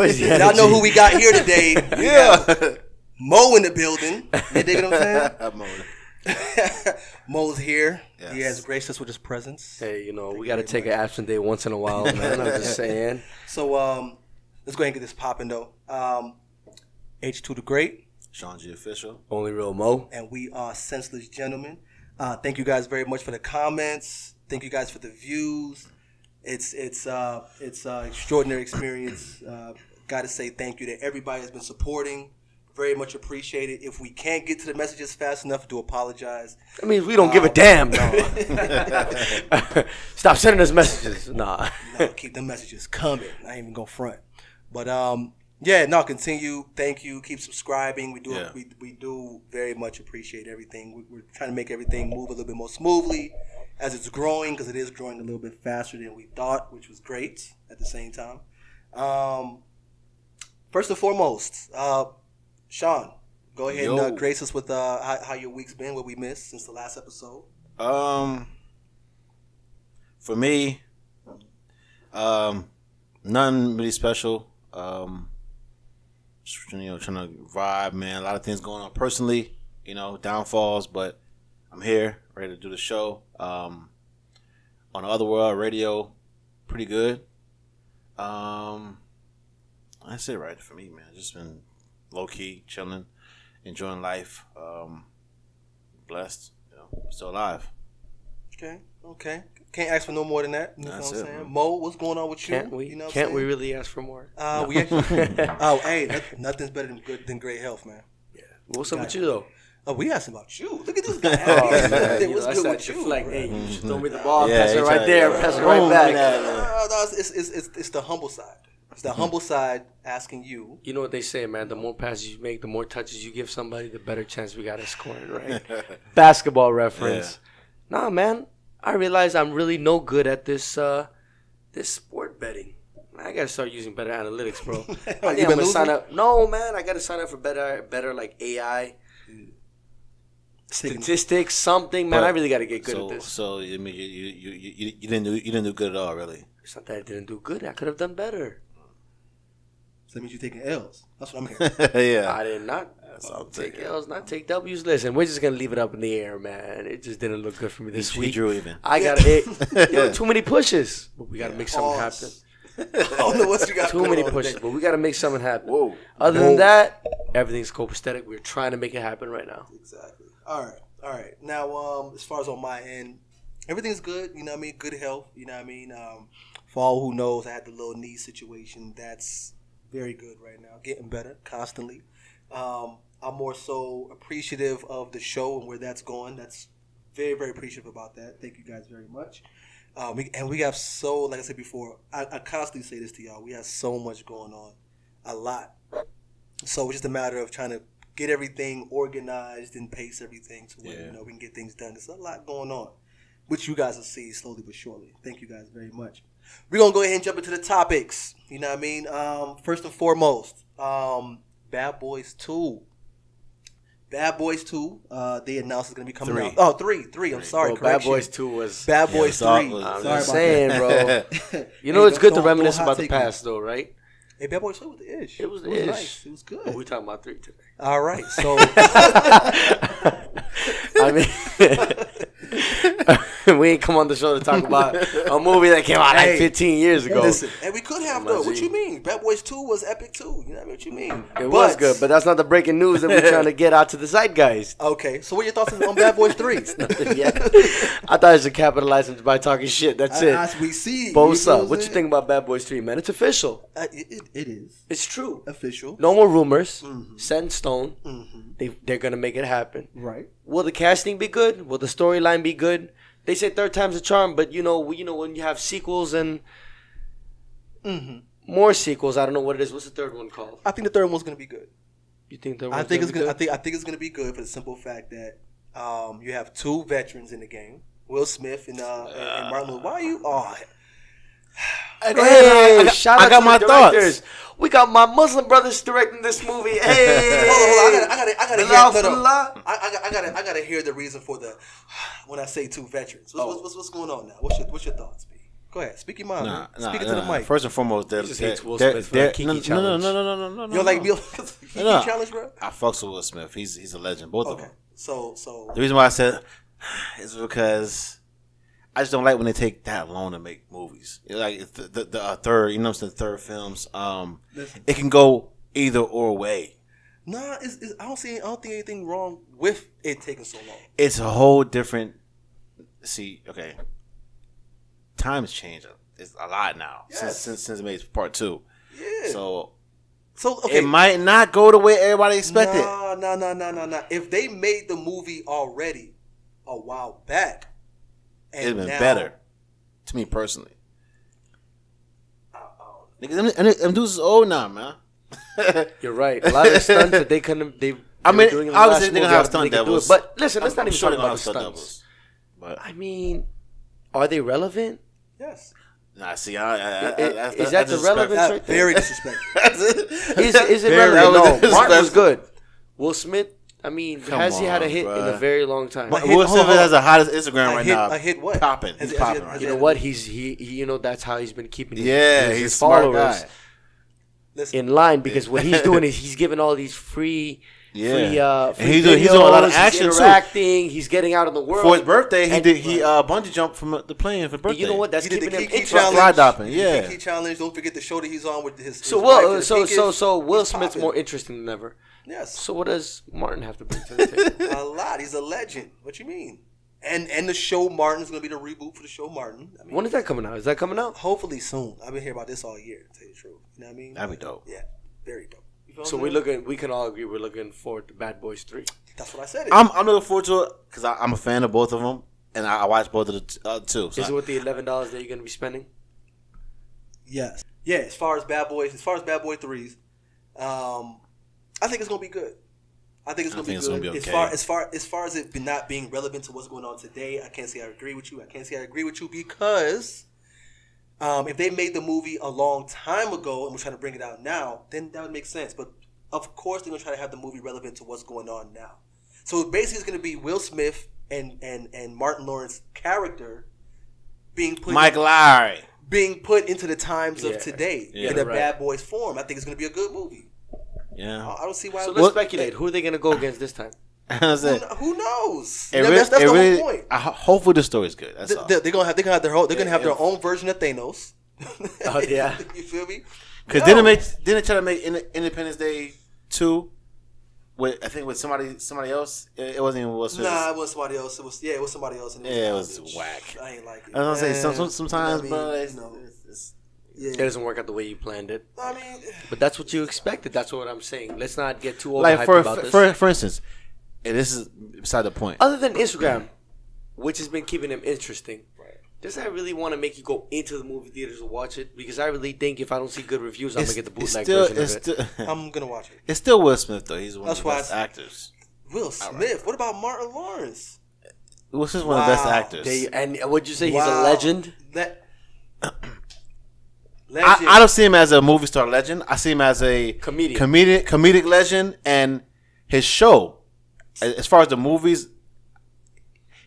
Y'all know who we got here today. Yeah. Mo in the building. You dig what I'm saying? Mo's here. Yes. He has graced us with his presence. Hey, we got to take an absent day once in a while, man. I'm just saying. So, let's go ahead and get this popping, though. H2 the Great. Shaun G official. Only real Mo. And we are Senseless Gentlemen. Thank you guys very much for the comments. Thank you guys for the views. It's extraordinary experience. Got to say thank you to everybody that's been supporting. Very much appreciated. If we can't get to the messages fast enough, do apologize. I mean, we don't give a damn. No. Stop sending us messages. Nah. No, keep the messages coming. I ain't even gonna front. But continue. Thank you. Keep subscribing. We do very much appreciate everything. We're trying to make everything move a little bit more smoothly as it's growing, because it is growing a little bit faster than we thought, which was great at the same time. First and foremost, Shaun, go ahead and grace us with how your week's been, what we missed since the last episode. For me, nothing really special. Just, trying to vibe, man. A lot of things going on personally, downfalls, but I'm here, ready to do the show. On the Other World Radio, pretty good. That's it right for me, man. Just been low-key, chilling, enjoying life, blessed, still alive. Okay. Can't ask for no more than that. You know what I'm saying? Man. Mo, what's going on with you? Can't we? Can't we really ask for more? We actually. Nothing's better than great health, man. Yeah. What's up with you though? Oh, we asking about you. Look at this guy. What's good with you? Like, hey, you should throw me the ball, pass it right there, pass it right back. No, it's the humble side. It's the humble side asking you. You know what they say, man. The more passes you make, the more touches you give somebody, the better chance we got at scoring, right? Basketball reference. Yeah. Nah, man. I realize I'm really no good at this sport betting. I gotta start using better analytics, bro. I think I'm gonna sign up. No, man. I gotta sign up for better like AI. Statistics, something, man. I really got to get good at this. So I mean, you didn't do good at all, really. It's not that I didn't do good. I could have done better. So that means you're taking L's. That's what I'm hearing. Yeah, I did not take L's, not take W's. Listen, we're just gonna leave it up in the air, man. It just didn't look good for me this week. He drew even. I got it. Too many pushes, but we got to make something happen. I don't know what you got. Too many pushes, but we got to make something happen. Whoa. Other than that, everything's copacetic. We're trying to make it happen right now. Exactly. All right. Now, as far as on my end, everything's good. You know what I mean? Good health. You know what I mean? For all who knows, I had the little knee situation. That's very good right now. Getting better constantly. I'm more so appreciative of the show and where that's going. That's very, very appreciative about that. Thank you guys very much. We have so, like I said before, I constantly say this to y'all. We have so much going on. A lot. So it's just a matter of trying to get everything organized and pace everything to where we can get things done. There's a lot going on, which you guys will see slowly but surely. Thank you guys very much. We're gonna go ahead and jump into the topics. You know what I mean? First and foremost, Bad Boys 2. Bad Boys 2. They announced it's gonna be coming out. Oh, 3. I'm sorry. Bro, Bad Boys 2 was Bad Boys 3. I'm just saying, bro. It's good to reminisce about the past, though, right? Hey, Bad Boys 2 was the ish. It was the ish. Nice. It was good. But we're talking about 3 today. All right, so I mean, we ain't come on the show to talk about a movie that came out like 15 years ago. Listen, and we could have though. What you mean? Bad Boys 2 was epic too. You know what you mean? It was good, but that's not the breaking news that we're trying to get out to the zeitgeist. Okay, so what are your thoughts on Bad Boys 3? Nothing yet. I thought it should capitalize by talking shit. That's it. As we see. Both up. What you think about Bad Boys 3, man? It's official. It is. It's true. Official. No more rumors. Set in stone. They're going to make it happen. Right. Will the casting be good? Will the storyline be good? They say third time's a charm, but when you have sequels and more sequels, I don't know what it is. What's the third one called? I think the third one's going to be good. You think the third one's going to be good? I think it's going to be good for the simple fact that you have 2 veterans in the game, Will Smith and Martin Luther. Why are you? Oh. Hey, shout out to my thoughts. We got my Muslim brothers directing this movie. Hey, hold on. I gotta hear the reason for the when I say 2 veterans. What's going on now? What's your thoughts, B? Go ahead. Speak your mind. Nah, man. Speak it to the mic. First and foremost, He just hates Will Smith for that Kiki challenge. No. You don't like Will Kiki challenge, bro? I fucks with Will Smith. He's a legend. Both of them. So the reason why I said is because I just don't like when they take that long to make movies. Like the third, you know what I'm saying, third films. It can go either or way. Nah, I don't think anything wrong with it taking so long. It's a whole different. See, okay. Times change. It's a lot now since it made part 2. Yeah. So okay. it might not go the way everybody expected. No. If they made the movie already a while back, it'd been better to me personally. Nigga, them dudes is old now, man. You're right. A lot of the stunts that they couldn't. Obviously they're gonna have stunt doubles. But listen, let's not even talk about the stunt stunts. doubles. But I mean, are they relevant? Yes. Nah, see, is that the relevance right there? Very disrespectful. Is it relevant? No, Martin was good. Will Smith, I mean, has he had a hit in a very long time? Will Smith has the hottest Instagram right now. A hit what? Popping. He's popping right now. You know what? He that's how he's been keeping his followers in line, because what he's doing is he's giving all these free he's videos, doing a lot of action he's interacting, he's getting out in the world. For his birthday, he bungee jumped from the plane for birthday. You know what? That's keeping him interesting. Fly dopping, The Kiki challenge. Don't forget the show that he's on with his. So Will Smith's more interesting than ever. Yes. So what does Martin have to bring to the table? A lot. He's a legend. What you mean? And the show Martin's going to be the reboot for the show Martin. I mean, when is that coming out? Is that coming out? Hopefully soon. I've been hearing about this all year, to tell you the truth. You know what I mean? That'd be dope. Yeah, very dope. So we can all agree we're looking forward to Bad Boys 3. That's what I said. I'm looking forward to it because I'm a fan of both of them, and I watched both of the two. So is it with the $11 that you're going to be spending? Yes. Yeah. As far as Bad Boy 3s, I think it's going to be good. I think it's going to be good. Gonna be okay. As far as it not being relevant to what's going on today, I can't say I agree with you. Because if they made the movie a long time ago and we're trying to bring it out now, then that would make sense. But of course, they're going to try to have the movie relevant to what's going on now. So basically, it's going to be Will Smith and Martin Lawrence's character being put into the times of today in a Bad Boys form. I think it's going to be a good movie. Yeah, I don't see why. So let's speculate. Who are they going to go against this time? Who knows? That's the whole point. Hopefully, the story's good. That's all. They're gonna have their own version of Thanos. Oh yeah, you feel me? Because didn't they try to make Independence Day 2? With somebody else. It wasn't even Will Smith. Nah, it was somebody else. It was somebody else. And it was whack. I ain't like it. I was gonna say sometimes, bro. It doesn't work out the way you planned it. I mean, but that's what you expected. That's what I'm saying. Let's not get too overhyped about this. For instance, and this is beside the point. Other than Instagram, which has been keeping him interesting, does that really want to make you go into the movie theaters to watch it? Because I really think if I don't see good reviews, I'm gonna get the bootleg version of it. I'm gonna watch it. It's still Will Smith though. He's one of the best actors. Will Smith. What about Martin Lawrence? Will Smith's one of the best actors. And would you say he's a legend? I don't see him as a movie star legend. I see him as a comedic legend, and his show, as far as the movies,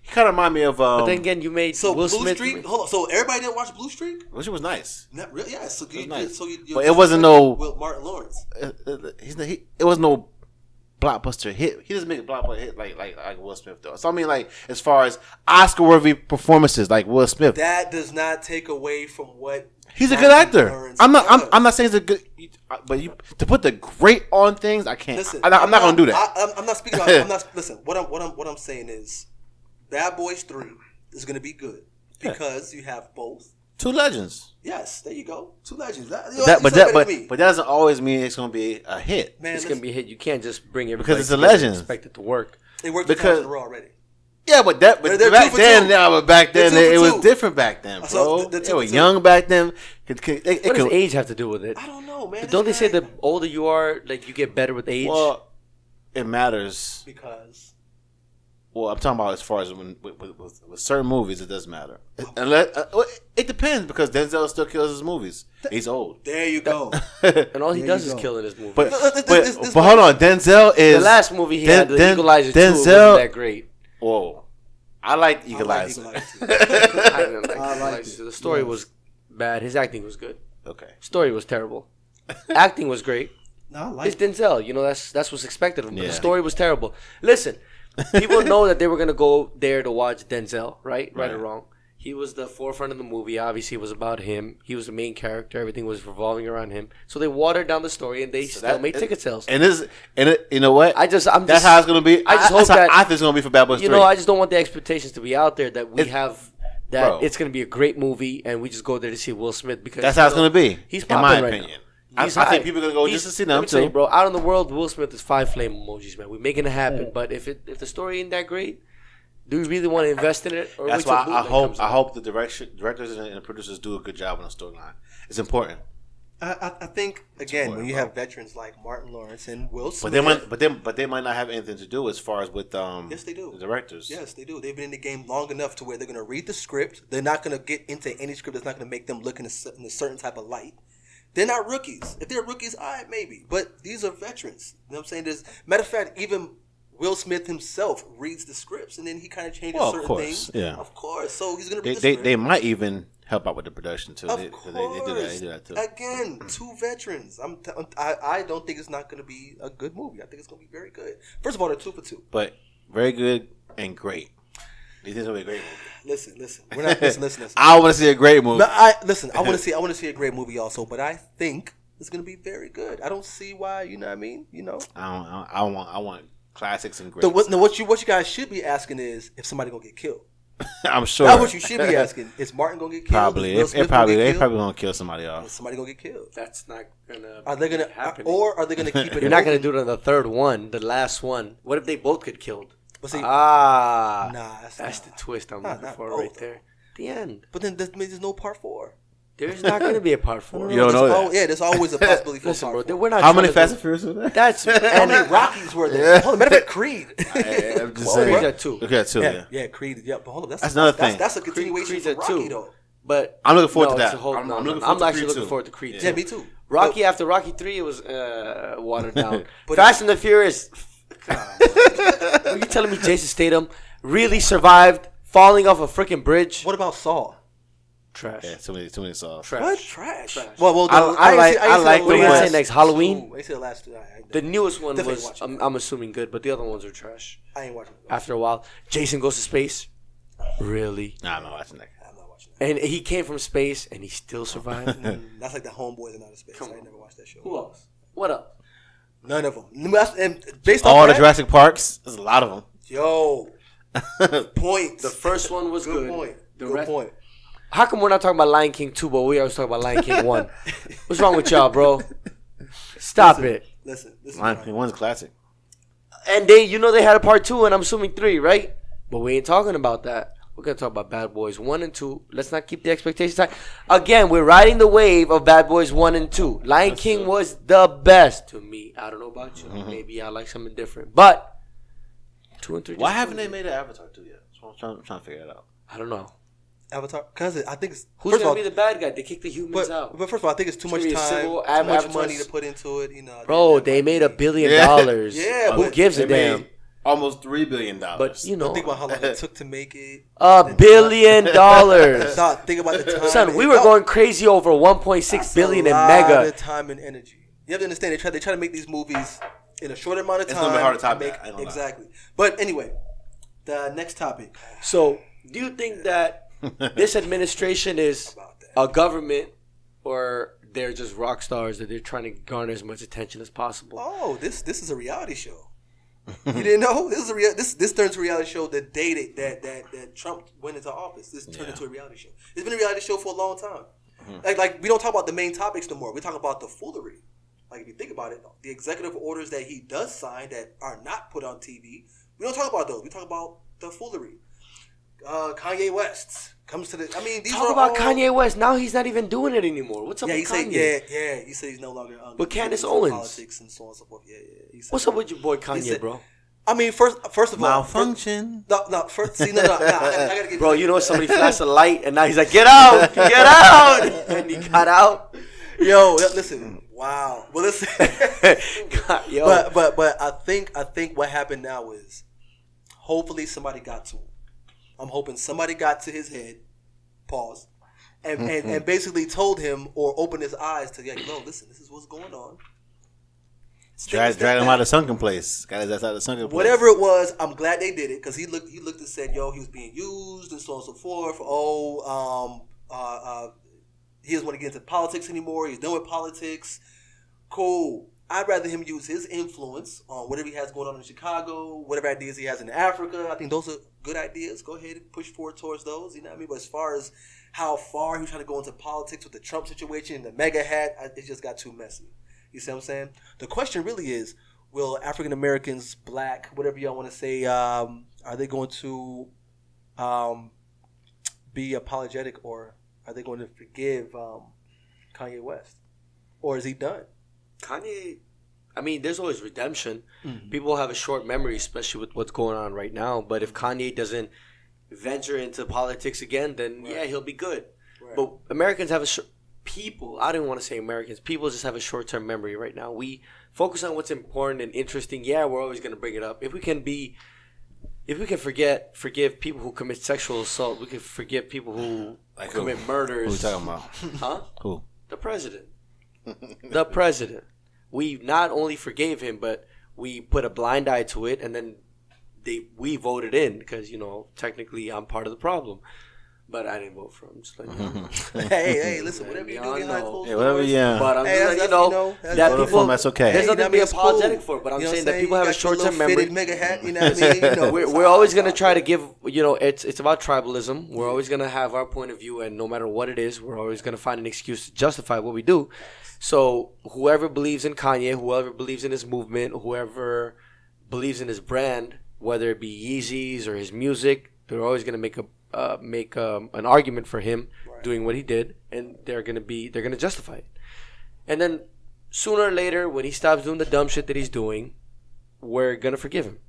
he kind of remind me of. But then again, you made Will Blue Smith. Streak. Hold on. So everybody didn't watch Blue Streak? Which was nice. Not really. Yeah. So it was nice. but it wasn't no Martin Lawrence. It was no blockbuster hit. He doesn't make a blockbuster hit like Will Smith though. So I mean, like as far as Oscar-worthy performances, like Will Smith, that does not take away from what. He's a good actor. I'm not saying he's a good, but to put the great on things, I can't. Listen, I'm not gonna do that. I'm not speaking. Listen. What I'm saying is, Bad Boys 3 is gonna be good because you have both. Two legends. Yes, there you go. Two legends. But that doesn't always mean it's gonna be a hit. Man, it's gonna be a hit. You can't just bring everybody because it's a legend. Expect it to work. It worked because in a row already. Yeah, but back then it was different back then, bro. They were young back then. What does age have to do with it? I don't know, man. Don't they say the older you are, like you get better with age? Well, it matters because. Well, I'm talking about as far as with certain movies, it does matter. It depends because Denzel still kills his movies. He's old. There you go. And all he does is kill in his movies. But hold on, Denzel is the last movie he had. The Equalizer 2 wasn't that great. Whoa, I like Equalizer. I didn't like Equalizer. The story was bad. His acting was good. Okay. Story was terrible. Acting was great. No, It's Denzel. You know, that's what's expected of him. But Yeah. the story was terrible. Listen, people know that they were gonna go there to watch Denzel, right? Right or wrong. He was the forefront of the movie. Obviously, it was about him. He was the main character. Everything was revolving around him. So they watered down the story, and they still made ticket sales. You know what? That's how it's gonna be. I just hope that I think it's gonna be for Bad Boys 3. You know, I just don't want the expectations to be out there that we have. That bro. it's gonna be a great movie, and we just go there to see Will Smith because That's how it's gonna be. He's in popping my right opinion. now. I think people are gonna go just to see them tell you, too. bro. Out in the world, Will Smith is 5 flame emojis, man. We're making it happen. But if the story ain't that great, do we really want to invest in it? Or That's wait till why Bootleg I hope the directors and the producers do a good job on the storyline. It's important. I think again when you have veterans like Martin Lawrence and Will Smith, But they might not have anything to do as far as with yes, they do. the directors. Yes, they do. They've been in the game long enough to where they're going to read the script. They're not going to get into any script that's not going to make them look in a certain type of light. They're not rookies. If they're rookies, all right, maybe. But these are veterans. You know what I'm saying? Matter of fact, even Will Smith himself reads the scripts, and then he kind of changes certain things. Yeah, of course. So he's going to read the script. They might even help out with the production too. Of They course. do that too. Again, 2 veterans. I don't think it's not going to be a good movie. I think it's going to be very good. First of all, they're 2 for 2. But very good and great. Do you think it's gonna be a great movie? Listen. We're not listen. I want to see a great movie. No, I want to see a great movie also, but I think it's going to be very good. I don't see why. You know what I mean? You know. I want classics and great. What you guys should be asking is if somebody gonna get killed. I'm sure. That's what you should be asking. Is Martin gonna get killed? Probably. They probably gonna kill somebody off. Is somebody gonna get killed? That's not gonna. Are they gonna happen? Or are they gonna keep it? You're not gonna do it on the third one, the last one. What if they both get killed? But see, nah, that's the twist I'm looking for right there. The end. But then that means there's no part 4. There's not going to be a part 4. You don't know that. Yeah, there's always a possibility for Listen, part bro, 4. we're not. How many Fast and Furious are there? That's How many Rockies were there? Hold on, matter of fact, Creed. I'm just Creed's saying. at 2. Okay, at 2. Yeah. Yeah, Creed. Yeah, but hold on, that's another thing. That's a continuation Creed's from at Rocky 2. though. But I'm looking forward to it's that. a whole- I'm no, looking no, forward I'm to actually Creed looking too. forward to Creed. Yeah, too. me too. Rocky after Rocky 3, it was watered down. Fast and the Furious. Are you telling me Jason Statham really survived falling off a freaking bridge? What about Saw? Trash. Yeah, too many songs. Trash. What? Trash. Trash. Well, I like What are you gonna say next? Halloween? I say the last 2. The newest one Definitely was, watching I'm assuming, good, but the other ones are trash. I ain't watching it. After a while, Jason Goes to Space. Really? Nah, I'm not watching that. I'm not watching that. And he came from space and he still survived. That's like the Homeboys in Outer Space. Come I ain't on. never watched that show. Who else? What else? None of them. And based All off the that, Jurassic Parks. There's a lot of them. Yo, points. The first one was good. point. The Good rest- point. How come we're not talking about Lion King 2, but we always talk about Lion King 1? What's wrong with y'all, bro? Stop it. Listen. Lion King 1's a classic. And they had a part 2, and I'm assuming 3, right? But we ain't talking about that. We're going to talk about Bad Boys 1 and 2. Let's not keep the expectations high. Again, we're riding the wave of Bad Boys 1 and 2. Lion King was the best to me. I don't know about you. Maybe I like something different. But 2 and 3. Why haven't they made an Avatar 2 yet? I'm trying to figure it out. I don't know. Avatar, because I think it's Who's going to be the bad guy? They kick the humans out. But first of all, I think it's too much It's time, gonna be a too civil much avatars. money to put into it. You know, Bro, they made $1 billion. Yeah, Who but gives a They damn? made almost $3 billion. But, you know, think about how long it took to make it. $1 billion. Nah, think about the time. Son, we were going crazy over 1.6 billion in A lot mega. of time and energy. You have to understand. They try to make these movies in a short amount of time. It's gonna be hard to top make, that. I ain't gonna lie. exactly. But anyway, the next topic. So, do you think that this administration is About that. a government, or they're just rock stars that they're trying to garner as much attention as possible? Oh, this is a reality show. You didn't know this is this turned to a reality show the day that Trump went into office. This turned into a reality show. It's been a reality show for a long time. Like we don't talk about the main topics no more. We talk about the foolery. Like if you think about it, the executive orders that he does sign that are not put on TV, we don't talk about those. We talk about the foolery. Kanye West comes to the. I mean, these Talk are about all, Kanye West. Now he's not even doing it anymore. What's up Yeah, he with said. Kanye? He said he's no longer. But Candace into Owens. politics and so on and so forth. Yeah. He said What's up with your boy Kanye, said- bro? I mean, first of all, Malfunction. No. First, see, no. I gotta get. Bro, you know somebody flashed a light and now he's like, get out, get out, and he got out. Yo, listen. Wow. Well, listen. God, yo. But I think what happened now is, hopefully somebody got to him. I'm hoping somebody got to his head. Pause. and basically told him or opened his eyes to like, no, listen, this is what's going on. Drag him out of sunken place. Got his ass out of the sunken place. Whatever it was, I'm glad they did it because he looked and said, yo, he was being used and so on and so forth. He doesn't want to get into politics anymore. He's done with politics. Cool. I'd rather him use his influence on whatever he has going on in Chicago, whatever ideas he has in Africa. I think those are good ideas. Go ahead and push forward towards those. You know what I mean? But as far as how far he was trying to go into politics with the Trump situation, the mega hat, it just got too messy. You see what I'm saying? The question really is, will African Americans, black, whatever y'all want to say, are they going to be apologetic, or are they going to forgive Kanye West? Or is he done? Kanye, I mean, there's always redemption. Mm-hmm. People have a short memory, especially with what's going on right now. But if Kanye doesn't venture into politics again, then yeah, he'll be good. Right. But Americans have people, I don't want to say Americans, people just have a short-term memory right now. We focus on what's important and interesting. Yeah, we're always going to bring it up. If we can forgive people who commit sexual assault, we can forgive people who commit murders. Who are you talking about? Huh? Who? The president. The president. We not only forgave him, but we put a blind eye to it, and then we voted in because, technically I'm part of the problem. But I didn't vote for him. Just like, hey, listen, whatever you do behind closed doors. Whatever, yeah. But I'm just that people, that's okay. There's nothing to be apologetic for. But I'm saying that people have a short-term memory. Mega hat, you know what I mean? We're always going to try to give, it's about tribalism. We're always going to have our point of view, and no matter what it is, we're always going to find an excuse to justify what we do. So whoever believes in Kanye, whoever believes in his movement, whoever believes in his brand, whether it be Yeezys or his music, they're always going to make an argument for him doing what he did, and they're gonna justify it. And then sooner or later, when he stops doing the dumb shit that he's doing, we're gonna forgive him,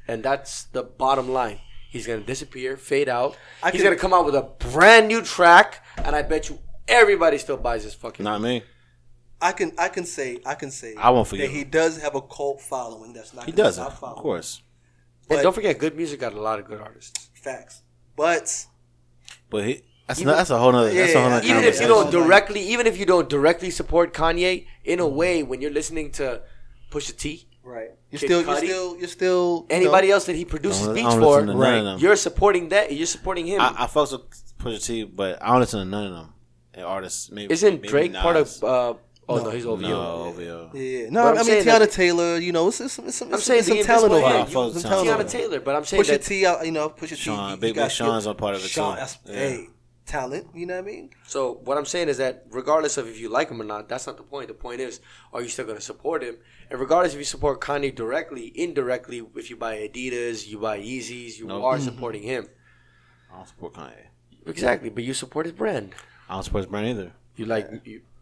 and that's the bottom line. He's gonna disappear, fade out. He's gonna come out with a brand new track, and I bet you everybody still buys his fucking. Not me. I can say I won't forget that he does have a cult following. That's not he does, of course. And don't forget, good music got a lot of good artists. Facts. But that's a whole nother. Even if you don't directly support Kanye, in a way, when you're listening to Pusha T, right, you're still anybody else that he produces beats for, right? You're supporting that. You're supporting him. I fucks with Pusha T, but I don't listen to none of them. Artists, maybe. Isn't Drake part of? No, he's OVO. No, OVO. Yeah, no, I mean Tiana Taylor. It's some talent over here. Tiana Taylor, but I'm saying Pusha T, Pusha T. Sean, Big Sean's a part of it too. Hey, talent. You know what I mean? So what I'm saying is that regardless of if you like him or not, that's not the point. The point is, are you still going to support him? And regardless if you support Kanye directly, indirectly, if you buy Adidas, you buy Yeezys, you are supporting him. I don't support Kanye. Exactly, but you support his brand. I don't support his brand either.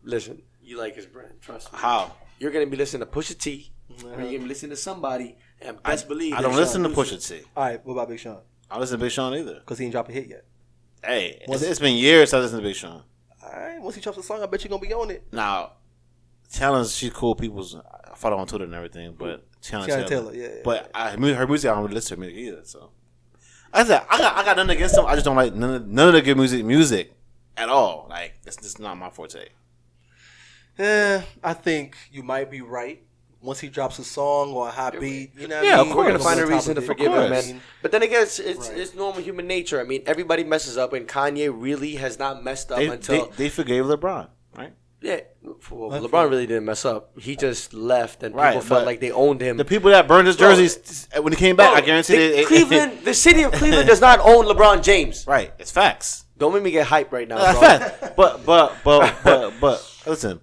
Listen. You like his brand, trust me. How? You're going to be listening to Pusha T, or you're going to be listening to somebody, and best believe I don't listen to Pusha T. All right, what about Big Sean? I don't listen to Big Sean either. Because he ain't dropped a hit yet. Hey, it's been years since I listened to Big Sean. All right, once he drops a song, I bet you're going to be on it. Now, Talon's, she's cool people's, I follow her on Twitter and everything, but Tiana Taylor. Yeah. But her music, I don't really listen to her music either, so. I said, I got nothing against them. I just don't like none of the good music at all. Like, it's just not my forte. I think you might be right. Once he drops a song or a hot beat, you know, of course, we're gonna find a reason to forgive him, man. But then again, it's normal human nature. I mean, everybody messes up, and Kanye really has not messed up until they forgave LeBron, right? Yeah, well, LeBron really didn't mess up. He just left, and people felt like they owned him. The people that burned his jerseys when he came back, I guarantee Cleveland, the city of Cleveland, does not own LeBron James. Right, it's facts. Don't make me get hyped right now. That's fact. But listen,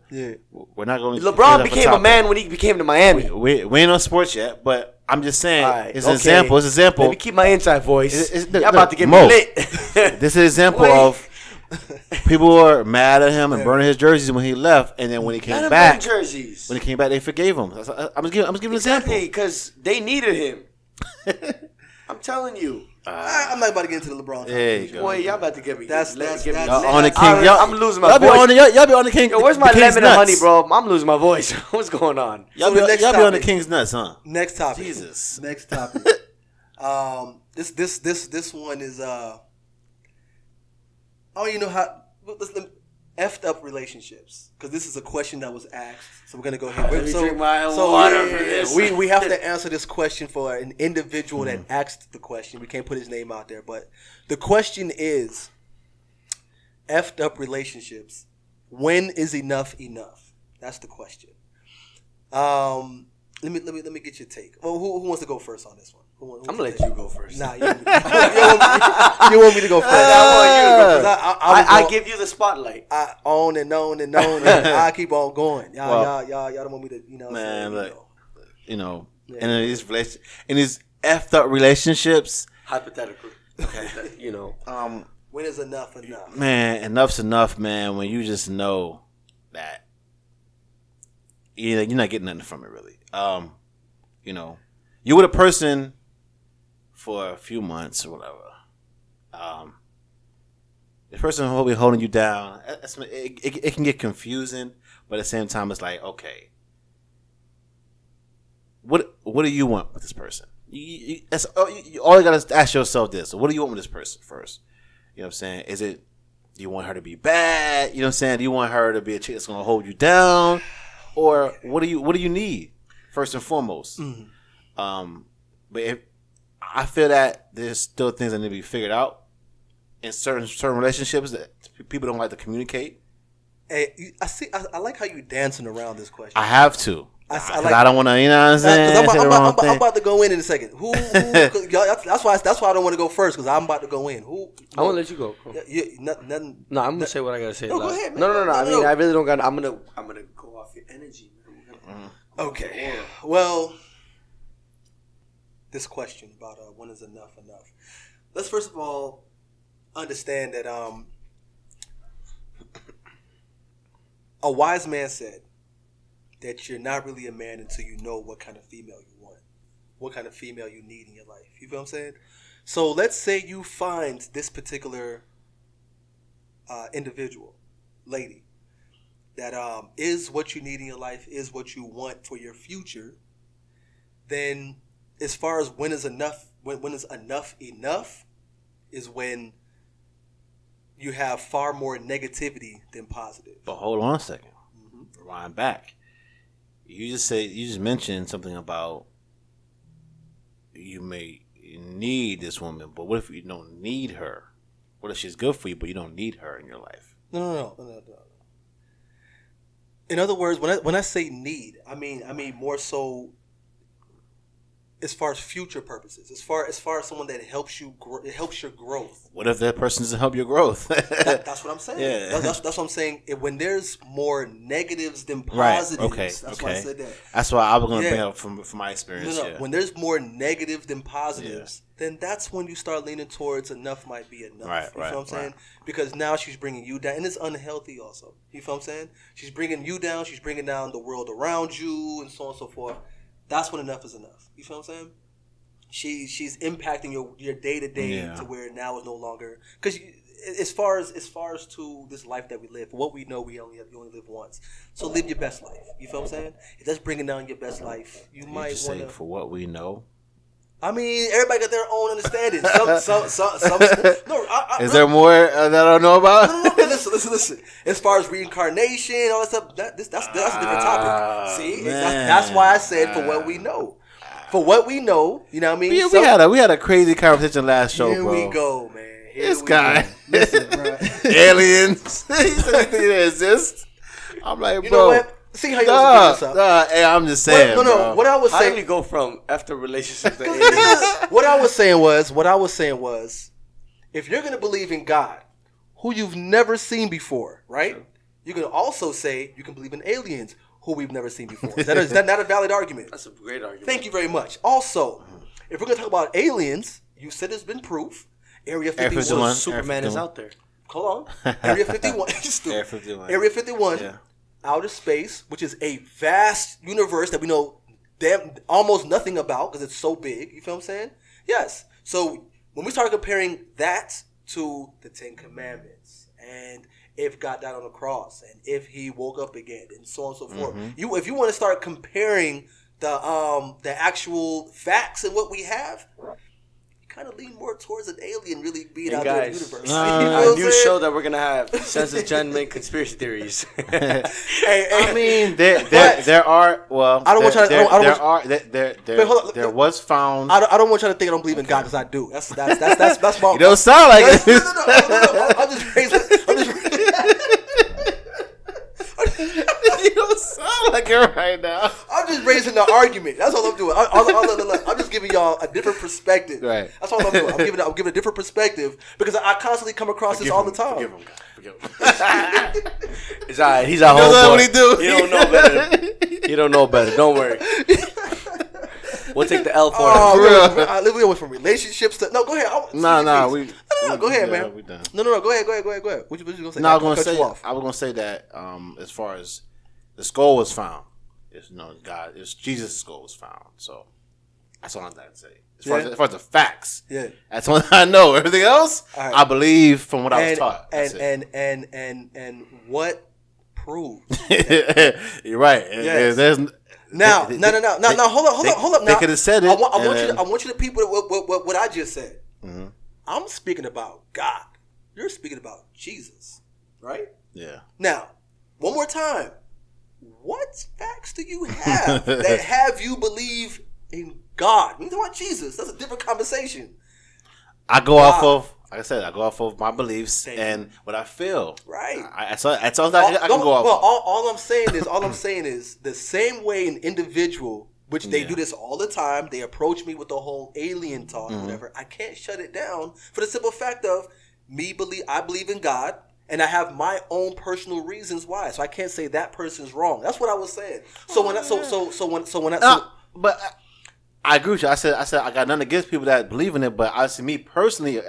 we're not going. LeBron became a man when he became to Miami. We ain't on sports yet, but I'm just saying it's an example. It's an example. Let me keep my inside voice. Y'all about to get me lit. This is an example of people were mad at him and burning his jerseys when he left, and then when he came back, they forgave him. I'm just giving an example because they needed him. I'm telling you. I'm not about to get into the LeBron. There you go. Boy, y'all about to get me. That's on the king. I'm losing my voice. Y'all be on the king. Yo, where's my lemon and honey, bro? I'm losing my voice. What's going on? Y'all be on the king's nuts, huh? Next topic. Jesus. Next topic. This one is I don't even know how. effed up relationships, because this is a question that was asked. So we're gonna go ahead. Let me drink my water for this. We have to answer this question for an individual that asked the question. We can't put his name out there, but the question is: effed up relationships. When is enough enough? That's the question. Let me get your take. Well, who wants to go first on this one? I'm gonna let you go first. Nah, you want me to go first. I want you to go first. I give you the spotlight. I on and on and on, and I keep on going. Y'all don't want me to, Man, look, in these effed up relationships, hypothetically, okay, when is enough enough? Man, enough's enough, man. When you just know that you're not getting nothing from it, really. You're with a person for a few months or whatever. The person will be holding you down. It can get confusing, but at the same time, it's like, okay, what do you want with this person? All you gotta ask yourself this: what do you want with this person first? You know what I'm saying? Do you want her to be bad? You know what I'm saying? Do you want her to be a chick that's gonna hold you down, or what do you need first and foremost? Mm-hmm. But I feel that there's still things that need to be figured out in certain relationships that people don't like to communicate. Hey, I like how you dancing around this question. I have to. I don't want to, you know what I'm saying? I'm about to go in a second. Who that's why I don't want to go first, because I'm about to go in. I want to let you go. Nothing. No, I'm gonna say what I gotta say. No, go ahead, man. No. I mean, I really don't got. I'm gonna go off your energy, man. Okay. Well, this question about when is enough. Let's first of all understand that a wise man said that you're not really a man until you know what kind of female you want, what kind of female you need in your life. You feel what I'm saying? So let's say you find this particular individual, lady, that is what you need in your life, is what you want for your future. Then, as far as when is enough enough is when you have far more negativity than positive. But hold on a second. Mm-hmm. Rewind back. You just mentioned something about you may need this woman, but what if you don't need her? What if she's good for you, but you don't need her in your life? No. In other words, when I say need, I mean more so as far as future purposes, as far as someone that helps you it helps your growth. What if that person doesn't help your growth? That's what I'm saying. Yeah. That's what I'm saying. When there's more negatives than positives, right. Okay. That's why I said that. That's why I was going to bring up from my experience. No. When there's more negative than positives, then that's when you start leaning towards enough might be enough. Right, you feel what I'm saying? Because now she's bringing you down, and it's unhealthy also. You feel what I'm saying? She's bringing you down. She's bringing down the world around you, and so on and so forth. That's when enough is enough. You feel what I'm saying? She's impacting your day to day to where now is no longer, because as far as to this life that we live, for what we know, you only live once. So live your best life. You feel what I'm saying? If that's bringing down your best life, you might want to. For what we know. I mean, everybody got their own understanding. Some is there more that I don't know about? No. Listen. As far as reincarnation, all that stuff, that's a different topic. See, that's why I said for what we know. For what we know, you know what I mean? Yeah, we had a crazy conversation last show, bro. Here we go, man. This guy. Listen, bro. Aliens. He said they exist. I'm like, you bro. know what? See how you guys this up. Hey, I'm just saying, No. What I was saying. How did we go from after relationships to aliens? What I was saying was, if you're going to believe in God, who you've never seen before, right? Sure. You can also say you can believe in aliens, who we've never seen before. Is that not a valid argument? That's a great argument. Thank you very much. Also, if we're going to talk about aliens, you said there's been proof. Area 51. Superman is out there. Hold on. Area 51. Area 51. Yeah. Outer space, which is a vast universe that we know almost nothing about because it's so big. You feel what I'm saying? Yes. So when we start comparing that to the Ten Commandments, and if God died on the cross, and if He woke up again, and so on and so forth, if you want to start comparing the actual facts and what we have, you kind of lean more towards an alien really being And out there in guys, the universe. a new show that we're gonna have, Senseless Gentlemen Conspiracy Theories. I mean, there are. Well, I don't want you to. There was found. I don't want you to think I don't believe in God, because I do. That's my. You don't sound like it. No. I'm just raising. You don't sound like it right now. I'm just raising the argument. That's all I'm doing. I'm just giving y'all a different perspective. Right. That's all I'm doing. I'm giving a different perspective because I constantly come across this all the time. Forgive him, God. Forgive him. It's all right. He's our He knows homeboy. what he do. You don't know better. You don't know better. Don't worry. We'll take the L for it. We went from relationships to go ahead. Go ahead, man. We done. No. Go ahead. What you gonna say? No, I was gonna say that as far as the skull was found, it's Jesus' skull was found. So that's all I'm trying to say. As far as the facts, that's all I know. Everything else, right. I believe from what I was taught. And what proved? You're right. Yes. There's. Now, hold up. Now, they could have said it. I want you to peep what I just said. Mm-hmm. I'm speaking about God. You're speaking about Jesus, right? Yeah. Now, one more time. What facts do you have that have you believe in God? When you talk about Jesus, that's a different conversation. I go off of, like I said, my beliefs and what I feel. Right. That's all I can go off. Well, all I'm saying is the same way an individual, which they do this all the time, they approach me with the whole alien talk, whatever. I can't shut it down for the simple fact of I believe in God, and I have my own personal reasons why. So I can't say that person's wrong. That's what I was saying. But I agree with you. I said I got nothing against people that believe in it, but I see me personally,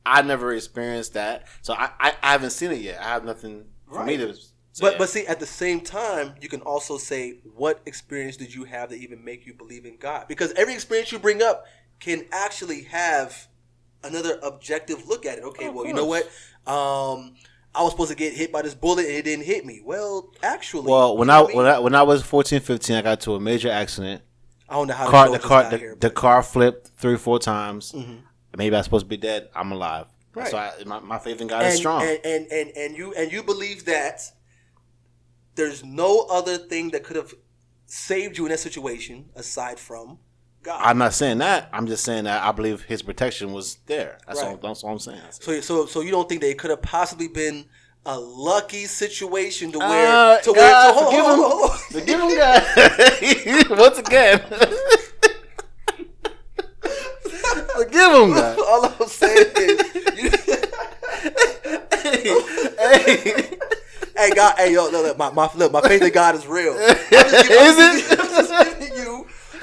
I never experienced that, so I haven't seen it yet. I have nothing for me to. But see, at the same time, you can also say, what experience did you have that even make you believe in God? Because every experience you bring up can actually have another objective look at it. Okay, well, you know what? I was supposed to get hit by this bullet and it didn't hit me. Well, actually, when I was 14, 15, I got to a major accident. I don't know how the car flipped 3 or 4 times. Mm-hmm. Maybe I was supposed to be dead. I'm alive. Right. So my faith in God is strong. And you believe that there's no other thing that could have saved you in that situation aside from God. I'm not saying that. I'm just saying that I believe His protection was there. That's all I'm saying. So you don't think they could have possibly been a lucky situation to where hold on. Forgive him, God. Once again. Forgive him, God. All I'm saying is Hey, God, look, my faith in God is real.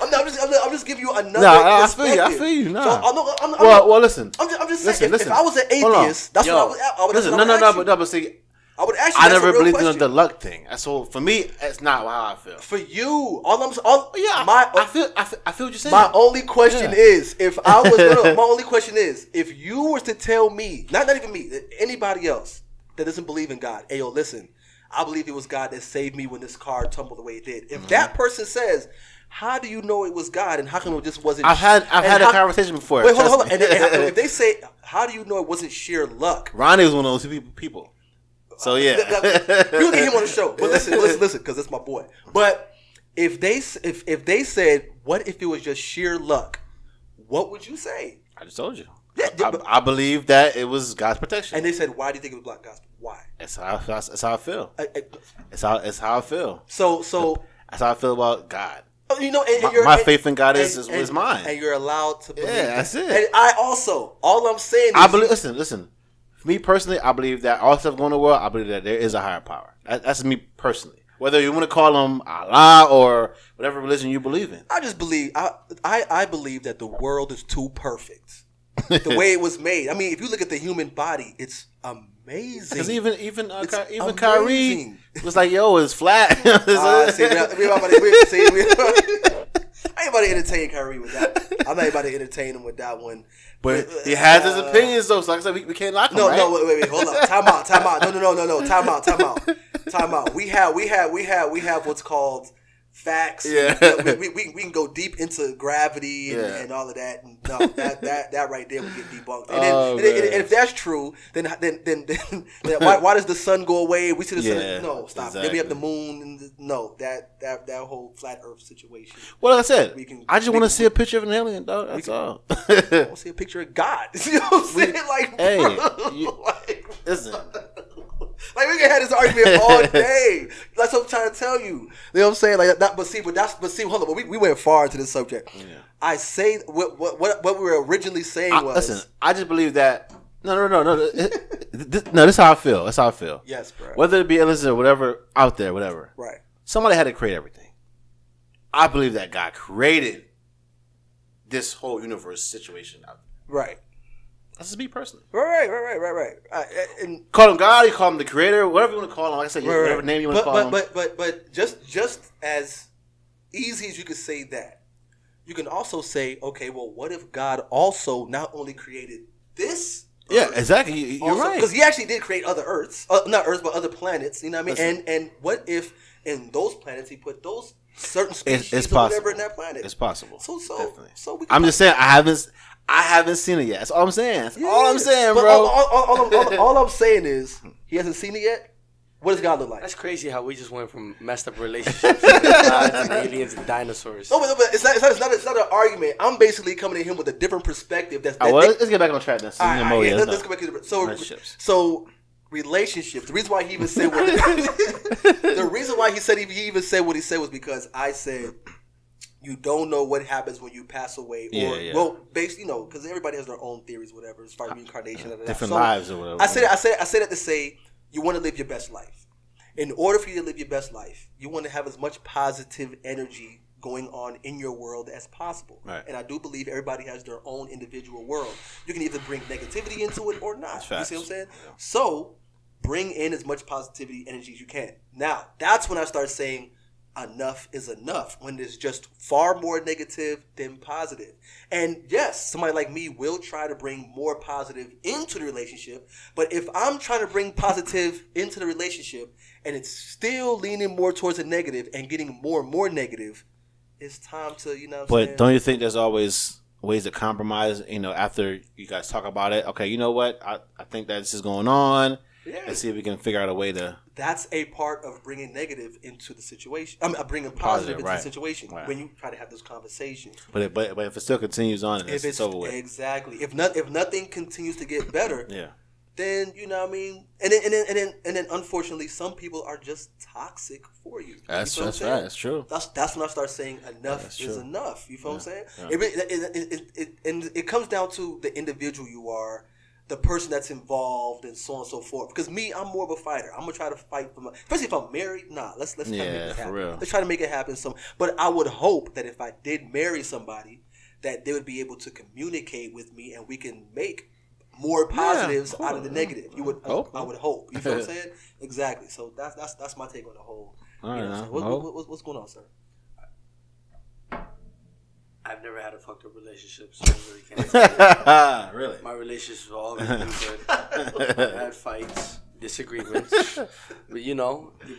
I'm just giving you another perspective. I feel you. Nah. So, well, listen. I'm just saying, if I was an atheist, that's what I would listen. But see, I would ask you. I never believed in the luck thing. So for me, it's not how I feel. For you, I feel what you're saying. My only question is, if you were to tell me, not even me, anybody else that doesn't believe in God, hey, yo, listen, I believe it was God that saved me when this car tumbled the way it did. If that person says, how do you know it was God, and how come it just wasn't? I've had a conversation before. Wait, hold on. And if they say, how do you know it wasn't sheer luck? Ronnie was one of those people. So yeah, you'll get him on the show. But listen, because that's my boy. But if they said, what if it was just sheer luck? What would you say? I just told you. I believe that it was God's protection. And they said, why do you think it was God's? Why? That's how I feel. It's how I feel. So that's how I feel about God. You know, my faith in God is mine, and you're allowed to believe. Yeah, that's it. And I also, all I'm saying is, I believe. Listen. For me personally, I believe that all stuff going in the world, I believe that there is a higher power. That's me personally. Whether you want to call him Allah or whatever religion you believe in. I just believe, I believe that the world is too perfect. The way it was made. I mean, if you look at the human body, it's amazing. Because even Kyrie was like, yo, it's flat. I ain't about to entertain Kyrie with that. I'm not about to entertain him with that one. But he has his opinions, though. So like I said, we can't lock him. No, wait, hold up. Time out. No. Time out. We have what's called facts. Yeah. We can go deep into gravity and all of that. And no, that right there would get debunked. And if that's true, then why does the sun go away? We see the sun. No, stop. Exactly. Then we have the moon. And no, that whole flat Earth situation. Well, like I said, I just want to see a picture of an alien, dog. That's all. I want to see a picture of God. You know what I'm saying? Like, hey, listen. Like, we can have this argument all day. That's what I'm trying to tell you. You know what I'm saying? Like that, but see, hold on. We went far into this subject. Yeah. I say what we were originally saying was. Listen, I just believe that. No. This is how I feel. That's how I feel. Yes, bro. Whether it be aliens or whatever out there, whatever. Right. Somebody had to create everything. I believe that God created this whole universe situation out there. Right. That's just me personally. Right. And call him God, you call him the creator, whatever you want to call him. Like I said, whatever name you want to call him. But just as easy as you could say that, you can also say, okay, well, what if God also not only created this? Yeah, exactly. You're right. Because he actually did create other Earths, not Earths, but other planets. You know what I mean? And what if in those planets he put those certain species or whatever in that planet? It's possible. Definitely. I'm just saying, I haven't seen it yet. That's all I'm saying. That's all I'm saying, bro. All I'm saying is he hasn't seen it yet. What does God look like? That's crazy how we just went from messed up relationships to gods and aliens and dinosaurs. No, but it's not an argument. I'm basically coming at him with a different perspective. Let's get back on track then. Let's go back to so relationships. The reason why he even said what he even said what he said was because I said you don't know what happens when you pass away, well, basically, because everybody has their own theories, whatever, as far as reincarnation, different lives or whatever. I said that to say you want to live your best life. In order for you to live your best life, you want to have as much positive energy going on in your world as possible. Right. And I do believe everybody has their own individual world. You can either bring negativity into it or not. You see what I'm saying? Yeah. So bring in as much positivity energy as you can. Now, that's when I start saying enough is enough, when there's just far more negative than positive. And yes, somebody like me will try to bring more positive into the relationship, but if I'm trying to bring positive into the relationship and it's still leaning more towards the negative and getting more and more negative, it's time to, But don't you think there's always ways to compromise, after you guys talk about it? Okay, you know what? I think that this is going on. Yeah. Let's see if we can figure out a way to. That's a part of bringing negative into the situation. Bringing positive into the situation when you try to have those conversations. But if it still continues on, it's over with. Exactly. If nothing continues to get better, then you know what I mean. And then unfortunately, some people are just toxic for you. That's right. That's true. That's when I start saying enough is enough. You feel what I'm saying? Yeah. It comes down to the individual you are, the person that's involved, and so on and so forth. Because me, I'm more of a fighter. I'm gonna try to fight for especially if I'm married. Let's try to make it happen. For real. Let's try to make it happen. But I would hope that if I did marry somebody, that they would be able to communicate with me, and we can make more positives out of the negative. I would hope. You feel what I'm saying? Exactly. So that's my take on the whole. All right. What's going on, sir? I've never had a fucked up relationship, so I really can't say. Really? My relationships have all been good. I've had fights, disagreements, but your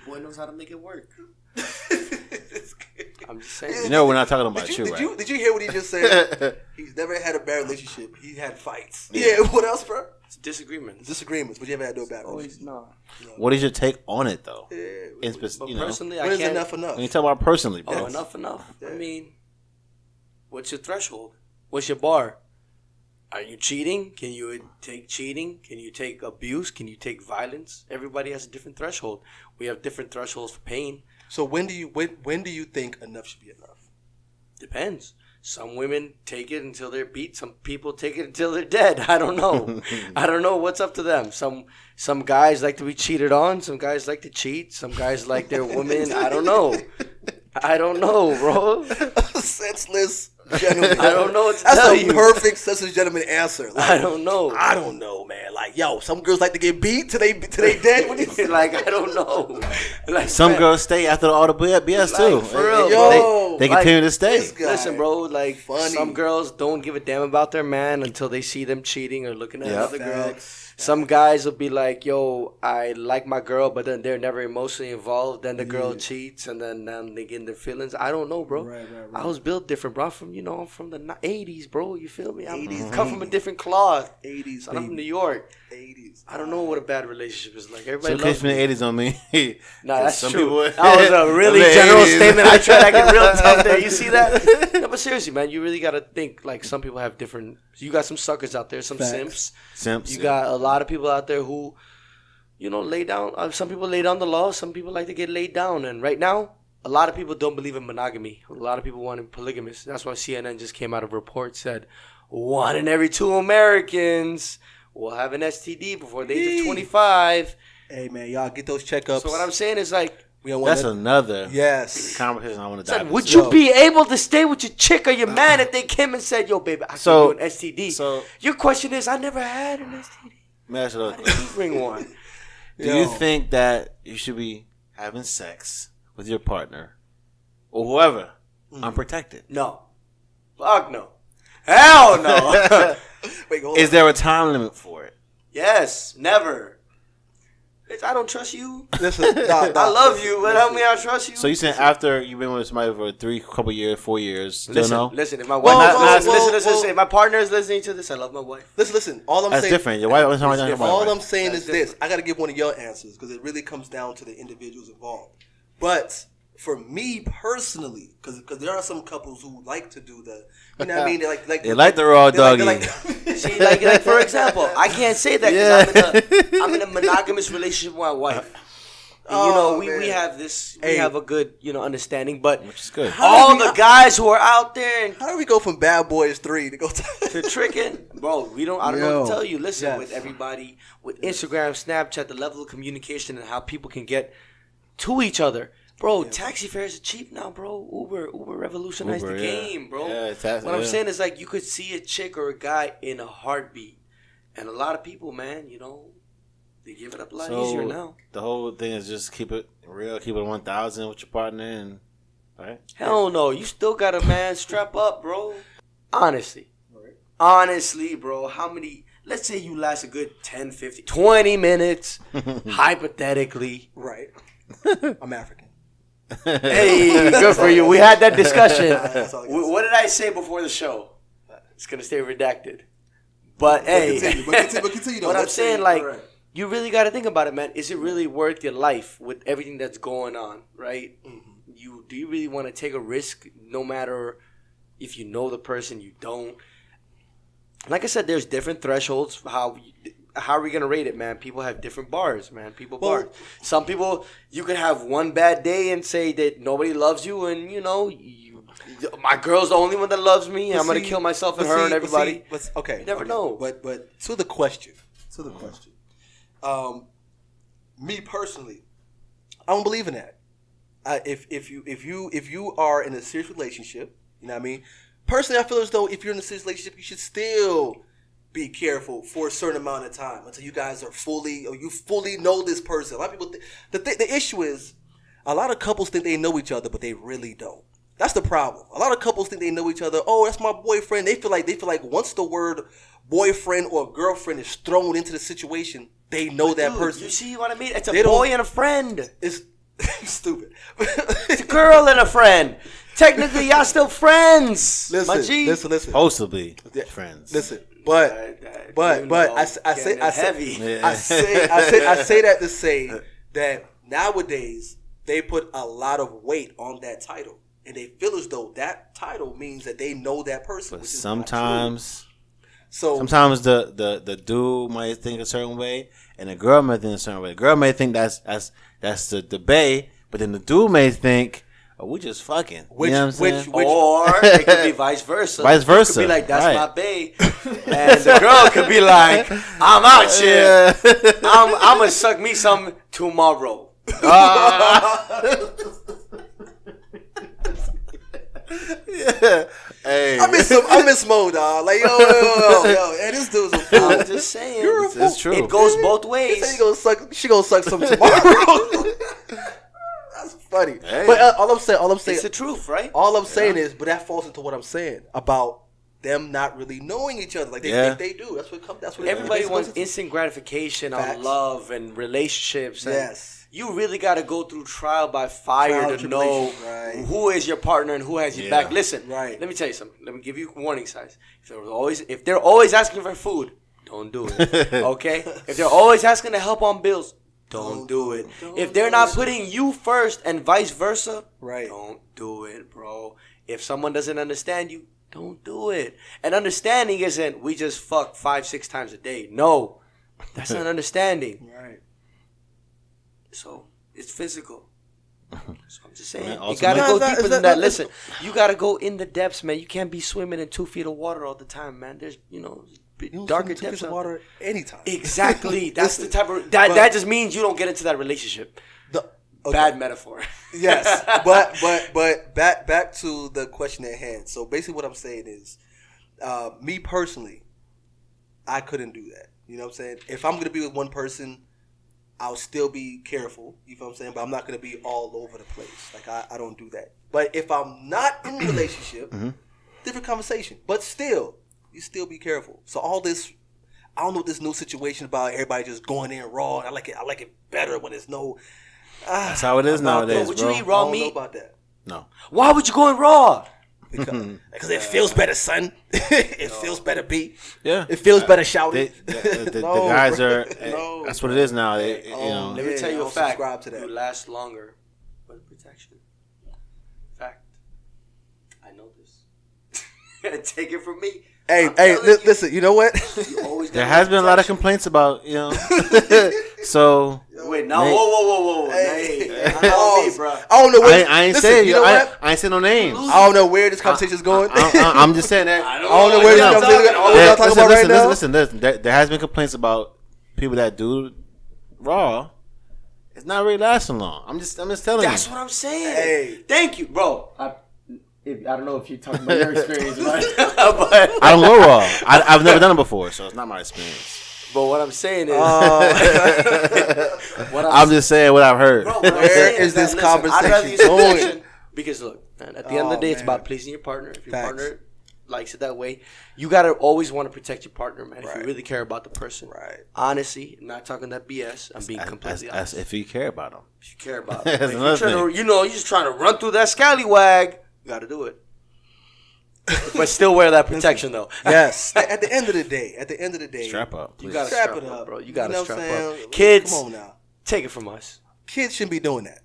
boy knows how to make it work. I'm just saying. We're not talking about right? Did you hear what he just said? He's never had a bad relationship. He had fights. Yeah. What else, bro? It's disagreements. But you ever had no bad relationship? No. What is your take on it, though? Yeah. Personally, I can't. Enough? When you talk about personally, bro. Oh, enough. Yeah. I mean, what's your threshold? What's your bar? Are you cheating? Can you take cheating? Can you take abuse? Can you take violence? Everybody has a different threshold. We have different thresholds for pain. So when do you think enough should be enough? Depends. Some women take it until they're beat. Some people take it until they're dead. I don't know. I don't know what's up to them. Some guys like to be cheated on. Some guys like to cheat. Some guys like their women. I don't know. I don't know, bro. Senseless gentleman. I don't know what to tell you. That's a perfect senseless gentleman answer. I don't know. I don't know, man. Like, some girls like to get beat till they dead. What do you like? I don't know. Like, some girls stay after all the BS too. For real, bro. They continue to stay. Listen, bro. Some girls don't give a damn about their man until they see them cheating or looking at other girls. Some guys will be like, yo, I like my girl, but then they're never emotionally involved. Then the girl cheats, and then they get in their feelings. I don't know, bro. Right. I was built different, bro. I'm from the 80s, bro. You feel me? I come from a different cloth. 80s. So I'm from New York. 80s. I don't know what a bad relationship is like. Everybody So loves from the me. 80s on me. Nah, that's Some true. people- That was a really The general 80s. statement. I tried to get real tough there. You see that? No, but seriously, man, you really got to think. Like, some people have different. You got some suckers out there, some Facts. simps. You got a lot of people out there who, lay down. Some people lay down the law. Some people like to get laid down. And right now, a lot of people don't believe in monogamy. A lot of people want polygamous. That's why CNN just came out of a report said 1 in every 2 Americans will have an STD before the age of 25. Hey, man, y'all get those checkups. So what I'm saying is like, That's another yes conversation I want to said, dive would into. you be able to stay with your chick or your man if they came and said, yo, baby, I So- can do an STD? so- your question is, I never had an STD. Mash it up. Why did you bring one? Do you think that you should be having sex with your partner or whoever unprotected? No. Fuck no. Hell no. Wait, hold Is on. there a time limit for it? Yes, never. Bitch, I don't trust you. Listen, I love you, but how many I trust you? So you saying after you've been with somebody for couple years, 4 years, still no? Listen, if my Whoa, wife, whoa, listen, whoa. if my partner is listening to this, I love my wife. Listen. All I'm That's saying. different. Your wife, All I'm saying That's is this. I got to give one of your answers because it really comes down to the individuals involved. But for me personally, because there are some couples who like to do the, you know what I mean? They like the raw doggy. See, like for example, I can't say that because I'm in a monogamous relationship with my wife. And, we have this, we have a good, understanding. But Which is good. all the guys who are out there and How do we go from Bad Boys 3 to go to tricking, bro, I don't know what to tell you. Listen, Yes. with everybody, with Instagram, Snapchat, the level of communication and how people can get to each other. Bro, taxi fares are cheap now, bro. Uber revolutionized the game, bro. Yeah, What I'm saying is, like, you could see a chick or a guy in a heartbeat. And a lot of people, man, they give it up a lot easier now. The whole thing is just keep it real, keep it 1,000 with your partner, and right? Hell no, you still got a man strap up, bro. Honestly, bro, how many? Let's say you last a good 10, 15, 20 minutes, hypothetically. Right. I'm African. Hey, good for you. We had that discussion. That's all I gotta say. What did I say before the show? It's gonna stay redacted. But hey, Continue, though. what I'm Let's saying, see. like, All right. you really got to think about it, man. Is it really worth your life with everything that's going on, right? Mm-hmm. Do you really want to take a risk, no matter if you know the person, you don't? Like I said, there's different thresholds. How are we gonna rate it, man? People have different bars, man. Bars. Some people, you can have one bad day and say that nobody loves you, and my girl's the only one that loves me. I'm gonna kill myself and her and everybody. Okay. You never know. But to the question. Me personally, I don't believe in that. If you are in a serious relationship, you know what I mean. Personally, I feel as though if you're in a serious relationship, you should still be careful for a certain amount of time until you guys are fully know this person. A lot of people, the issue is, a lot of couples think they know each other, but they really don't. That's the problem. A lot of couples think they know each other. Oh, that's my boyfriend. They feel like once the word boyfriend or girlfriend is thrown into the situation, they know that person. You see what I mean? It's a boy and a friend. It's stupid. It's a girl and a friend. Technically, y'all still friends. My G. Listen. Supposed to be friends. Listen, but I say that to say that nowadays they put a lot of weight on that title, and they feel as though that title means that they know that person. But which is sometimes, sometimes the dude might think a certain way, and the girl might think a certain way. The girl may think that's the bae, but then the dude may think, oh, we just fucking. Or it could be vice versa. Vice versa. It could be like, that's right. my bae. And the girl could be like, I'm out here. I'm going to suck me some tomorrow. Yeah. Hey. I miss Mo, dog. Like, yo, hey, this dude's a fool. I'm just saying. You're a fool. It's true. It goes both ways. She gonna suck some tomorrow. That's funny. Hey. But all I'm saying, It's the truth, right? all I'm saying is, but that falls into what I'm saying about them not really knowing each other. Like they think they do. That's what everybody wants instant gratification on love and relationships. And yes. You really got to go through trial by fire to know who is your partner and who has your back. Listen, let me tell you something. Let me give you warning signs. If they're always asking for food, don't do it. Okay? If they're always asking to help on bills, don't do it. If they're not putting you first and vice versa, don't do it, bro. If someone doesn't understand you, don't do it. And understanding isn't we just fuck 5-6 times a day. No. That's not understanding. Right. So it's physical. So I'm just saying, you gotta go deeper than that. Listen, you gotta go in the depths, man. You can't be swimming in 2 feet of water all the time, man. There's, darker depths of water anytime. Exactly. That's the type of that just means you don't get into that relationship. Bad metaphor. Yes, but back to the question at hand. So basically, what I'm saying is, me personally, I couldn't do that. You know what I'm saying? If I'm gonna be with one person, I'll still be careful, you know what I'm saying? But I'm not going to be all over the place. Like, I don't do that. But if I'm not in a relationship, different conversation. But still, you still be careful. So all this, I don't know this new situation about everybody just going in raw. I like it better when there's no... That's how it is nowadays, would you eat raw meat? I don't know about that. No. Why would you go in raw? Because it feels better, son. It feels better, B. Yeah. It feels better, shouting. The guys are... That's what it is now. Let me tell you a fact. To that. You last longer with protection. Fact. I know this. Take it from me. Hey, listen, you know what? There has been a lot of complaints about, so... Wait, now, whoa. Hey, me, bro. I don't know where... I ain't saying no names. I don't know where this conversation is going. I'm just saying that... I don't know where this conversation is going. Listen. There has been complaints about people that do raw. It's not really lasting long. I'm just telling you. That's what I'm saying. Hey. Thank you, bro. I don't know if you're talking about your experience, but I don't go raw. I've never done it before, so it's not my experience. But what I'm saying is, I'm just saying what I've heard. Bro, where is this conversation going? Because look, man, at the end of the day, it's about pleasing your partner. If your partner likes it that way, you gotta always want to protect your partner, man. If you really care about the person, honestly, I'm not talking that BS. I'm being completely honest. If you care about them, if you care about them, you're just trying to run through that scallywag. You got to do it. But still wear that protection, though. Yes. At the end of the day. Strap up. Please. You got to strap up, bro. You got to strap up. Kids, come on now. Take it from us. Kids shouldn't be doing that.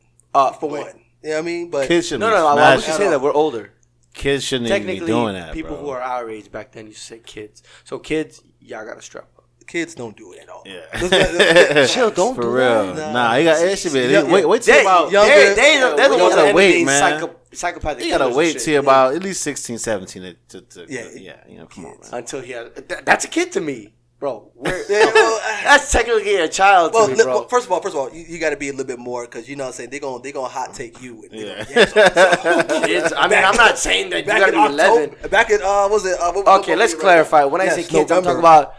For one. You know what I mean? But kids shouldn't why would you say that? We're older. Kids shouldn't even be doing that, people who are our age back then used to say kids. So kids, y'all got to strap up. Kids don't do it at all. Yeah. Chill, don't for do real. that. Nah, it should be. Wait till about they're the ones that wait, man. Psychopathic. You gotta wait till about at least 16, 17 to come on, man. Until he has that's a kid to me, bro. That's technically a child to me, bro. First of all, you got to be a little bit more because you know what I'm saying they gonna hot take you. Kids, I mean, I'm not saying that you gotta be 11. Back in okay, let's clarify. When I say kids, I'm talking about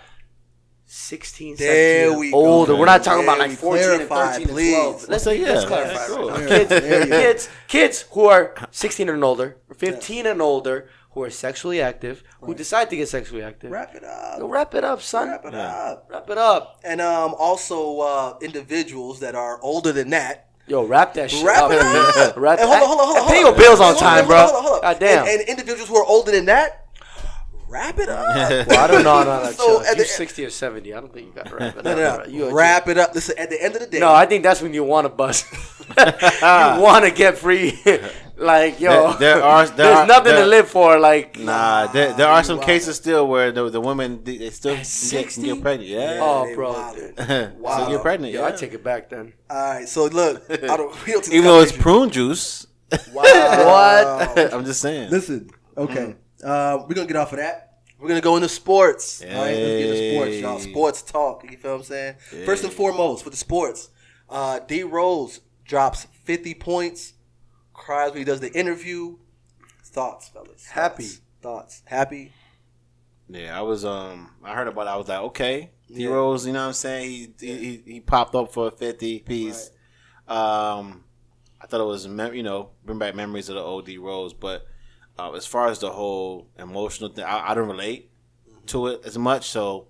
16, 17, older. We're not talking about like 14 and 13 and 12. Let's clarify. Kids who are 16 and older, or 15 and older, who are sexually active, who decide to get sexually active. Wrap it up. Wrap it up, son. Wrap it up. And also individuals that are older than that. Yo, wrap that shit up. Wrap it up. Hold on. Pay your bills on time, bro. God damn. And individuals who are older than that. Wrap it up. Well, I don't know. No. So if you're 60 or 70, I don't think you got to wrap it up. No. Wrap it up. Listen, at the end of the day. No, I think that's when you want to bust. You want to get free. Like, yo, there's nothing to live for. Like, there are some cases still where the women they still can get pregnant. Yeah. Oh, bro. Wow. So get pregnant. Yo, I take it back then. All right. So look, even though it's prune juice. Wow. What? I'm just saying. Listen. Okay. We're gonna get off of that. We're gonna go into sports. All right, let's get into sports, y'all. Sports talk. You feel what I'm saying? Yay. First and foremost, for the sports, D Rose drops 50 points. Cries when he does the interview. Thoughts, fellas? Happy. Thoughts? Happy? Yeah, I was. I heard about it. I was like, okay, D Rose. You know what I'm saying? He popped up for a 50 piece. Right. I thought it was bring back memories of the old D Rose, but. as far as the whole emotional thing, I don't relate to it as much. So,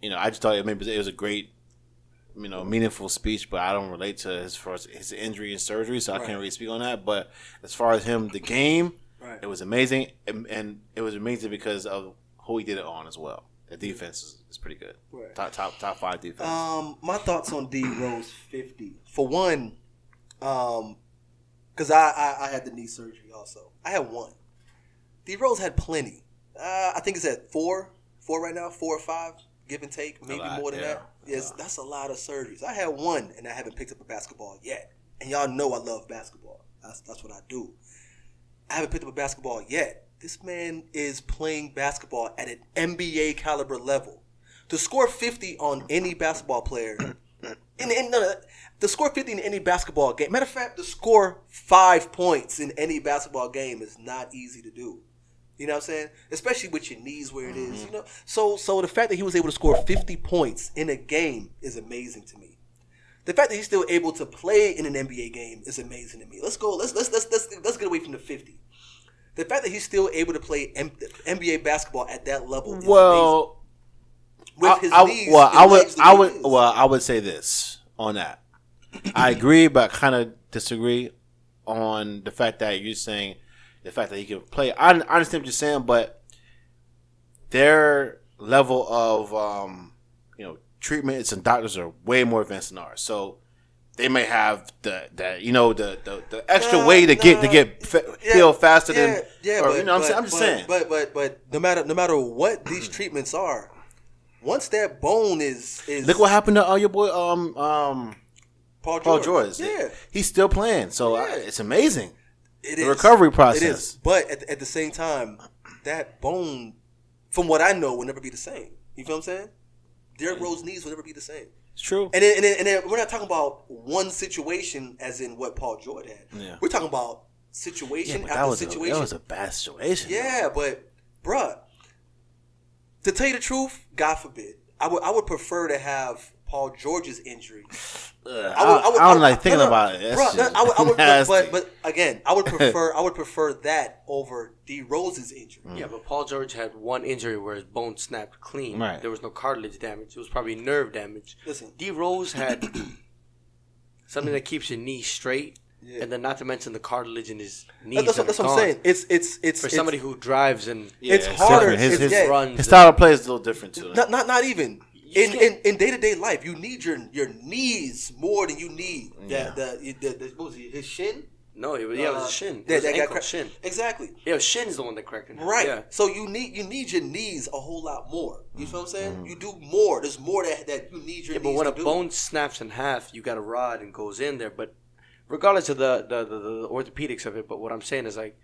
I just thought it was a great, meaningful speech, but I don't relate to as far as his injury and surgery, so I can't really speak on that. But as far as him, the game, it was amazing, and it was amazing because of who he did it on as well. The defense is pretty good. Right. Top 5 defense. My thoughts on D Rose 50. For one, because I had the knee surgery also. I had one. D Rose had plenty. I think it's at 4 right now, 4 or 5, give and take, maybe more than that. Yes, that's a lot of surgeries. I had one, and I haven't picked up a basketball yet. And y'all know I love basketball. That's what I do. I haven't picked up a basketball yet. This man is playing basketball at an NBA caliber level. To score 50 on any basketball player, to score 50 in any basketball game, matter of fact, to score 5 points in any basketball game is not easy to do. You know what I'm saying? Especially with your knees where it is, So the fact that he was able to score 50 points in a game is amazing to me. The fact that he's still able to play in an NBA game is amazing to me. Let's go. Let's get away from the 50. The fact that he's still able to play NBA basketball at that level is amazing. With his knees, I would say this on that. I agree, but kind of disagree on the fact that you're saying the fact that he can play. I understand what you're saying, but their level of treatments and doctors are way more advanced than ours. So they may have the extra way to get healed faster than I'm just saying. But no matter what these treatments are, once that bone is look what happened to your boy Paul George. Yeah, he's still playing. So it's amazing. The recovery process. It is, but at the same time, that bone, from what I know, will never be the same. You feel what I'm saying? Derrick Rose knees will never be the same. It's true. And then we're not talking about one situation as in what Paul George had. Yeah. We're talking about situation after situation. That was a bad situation. Yeah, but bruh, to tell you the truth, God forbid, I would prefer to have Paul George's injury. I don't like thinking about it. But again, I would prefer that over D Rose's injury. Yeah, but Paul George had one injury where his bone snapped clean. Right. There was no cartilage damage. It was probably nerve damage. Listen, D Rose had something that keeps your knee straight, and then not to mention the cartilage in his knees. That's what I'm saying. It's for somebody who drives and it's harder. His runs. His style of play is a little different too. Not even. In day-to-day life, you need your knees more than you need what was he, his shin? No, it was his shin. Shin. Exactly. Yeah, shin's the one that cracked him. Right. Yeah. So you need your knees a whole lot more. You feel what I'm saying? You do more. There's more that you need your knees to do. But when a bone snaps in half, you got a rod and goes in there. But regardless of the orthopedics of it, but what I'm saying is like,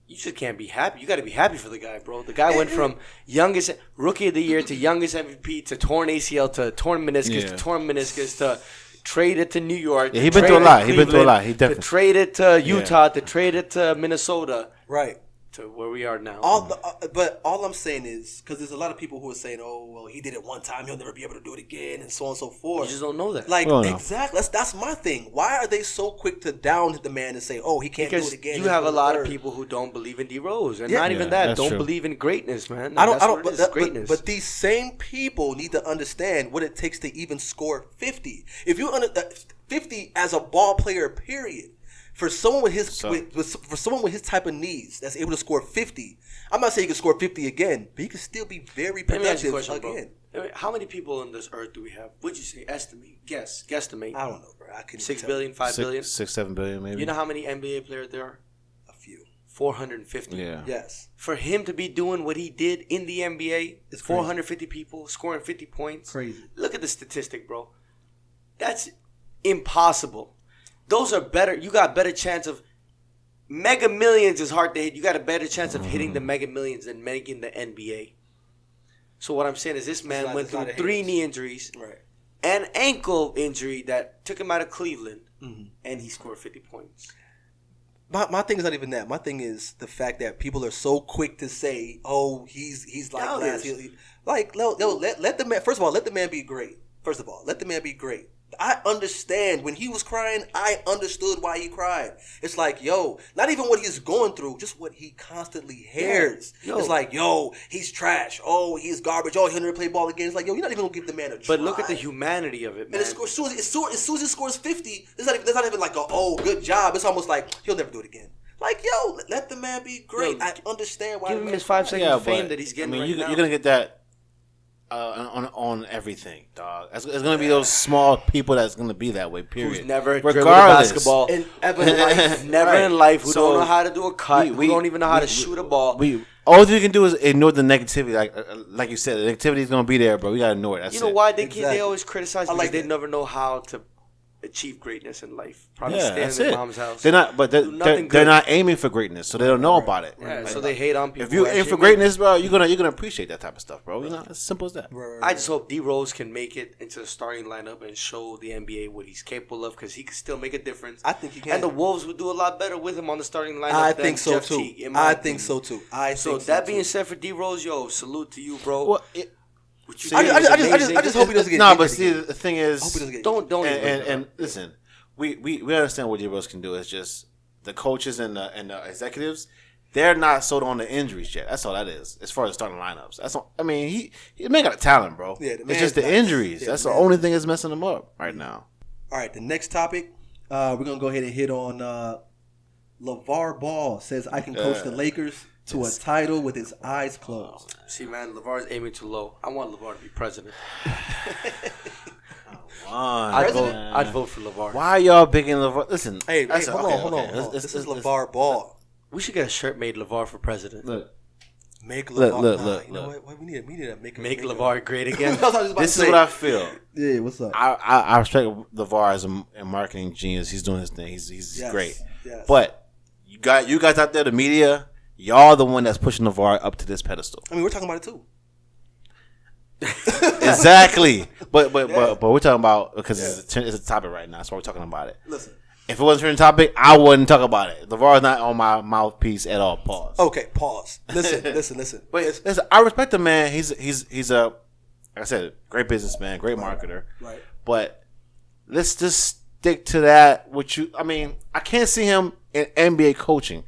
you just can't be happy. You got to be happy for the guy, bro. The guy went from youngest rookie of the year to youngest MVP to torn ACL to torn meniscus to traded to New York. Yeah, he been through a lot. He definitely to traded to Utah. To traded to Minnesota. Right. To where we are now. But all I'm saying is, because there's a lot of people who are saying, "Oh, well, he did it one time, he'll never be able to do it again," and so on and so forth. You just don't know that. Exactly. That's my thing. Why are they so quick to down the man and say, "Oh, he can't do it again"? You have a lot of people who don't believe in D Rose, and not even that don't believe in greatness, man. Greatness. But these same people need to understand what it takes to even score 50. If you 50 as a ball player, period. For someone with his type of knees that's able to score 50, I'm not saying he can score 50 again, but he can still be very productive again. Bro. How many people on this earth do we have? Would you say estimate? Guesstimate. I don't know, bro. I couldn't 6 tell. billion, 5 billion? 6-7 billion, maybe. You know how many NBA players there are? A few. 450. Yeah. Yes. For him to be doing what he did in the NBA, it's 450 people scoring 50 points. Crazy. Look at the statistic, bro. That's impossible. Those are better. You got better chance of Mega Millions is hard to hit. You got a better chance of hitting the Mega Millions than making the NBA. So what I'm saying is this man went through 3 knee injuries, an ankle injury that took him out of Cleveland, and he scored 50 points. My thing is not even that. My thing is the fact that people are so quick to say, "Oh, he's like last." Let the man. First of all, let the man be great. First of all, let the man be great. I understand when he was crying. I understood why he cried. It's like, yo, not even what he's going through, just what he constantly hears. Yeah. It's like, yo, he's trash. Oh, he's garbage. Oh, he'll never play ball again. It's like, yo, you're not even gonna give the man a try. But look at the humanity of it, man. And as soon as he scores 50, it's not even like good job. It's almost like he'll never do it again. Like, yo, let the man be great. I understand why. Give him his 5 seconds of fame that he's getting right now. You're gonna get that on everything, dog. It's gonna be those small people that's gonna be that way. Period. Who's never dribbled a basketball ever in life. Never in life. Who don't know how to do a cut. Who don't even know how to shoot a ball. All you can do is ignore the negativity. Like you said, the negativity is gonna be there, bro. We gotta ignore it. That's you know it. why they always criticize because they that. never know how to achieve greatness in life. Probably that's stay in it. their mom's house. They're not, but they're not aiming for greatness, so they don't know about it. Yeah, so they hate on people. If you aim for greatness, bro, you're gonna appreciate that type of stuff, bro. You know, it's as simple as that. I just hope D Rose can make it into the starting lineup and show the NBA what he's capable of, because he can still make a difference. I think he can. And the Wolves would do a lot better with him on the starting lineup. I than think so Jeff too. Teague, I think so too. That being said, for D Rose, yo, salute to you, bro. Well, I just hope he doesn't get. No, but see, the thing is, I hope he doesn't get. Don't and listen. We understand what D Rose can do. It's just the coaches and the executives, they're not sold on the injuries yet. That's all that is. As far as starting lineups, that's all. I mean, he man got a talent, bro. Yeah, it's just the injuries. That's the only thing that's messing him up right now. All right, the next topic, we're gonna go ahead and hit on LaVar Ball says I can coach the Lakers to a title with his eyes closed. See, man, LaVar's aiming too low. I want LaVar to be president. I'd vote for LaVar. Why y'all bigging LaVar? Listen, hey, hold on. This is LaVar Ball. We should get a shirt made LaVar for president. Make LaVar. Look. You know what? We need to make LaVar great again. This is what I feel. Yeah, what's up? I respect LaVar as a marketing genius. He's doing his thing. He's great. Yes. But you guys out there, the media, y'all the one that's pushing LaVar up to this pedestal. I mean, we're talking about it too. Exactly, but we're talking about because it's a topic right now. That's why we're talking about it. Listen, if it wasn't a topic, I wouldn't talk about it. LaVar's not on my mouthpiece at all. Pause. Okay, pause. Listen. But listen, I respect the man. He's a, like I said, great businessman, great marketer. Right. But let's just stick to that. I mean, I can't see him in NBA coaching.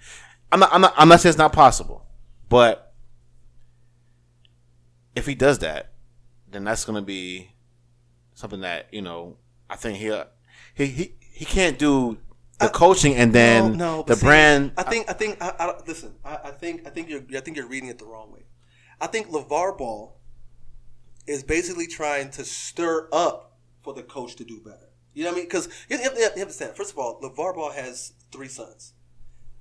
I'm not saying it's not possible, but if he does that, then that's going to be something that, I think he can't do the coaching and then the brand. I think you're reading it the wrong way. I think LaVar Ball is basically trying to stir up for the coach to do better. You know what I mean? Because you have to understand. First of all, LaVar Ball has 3 sons.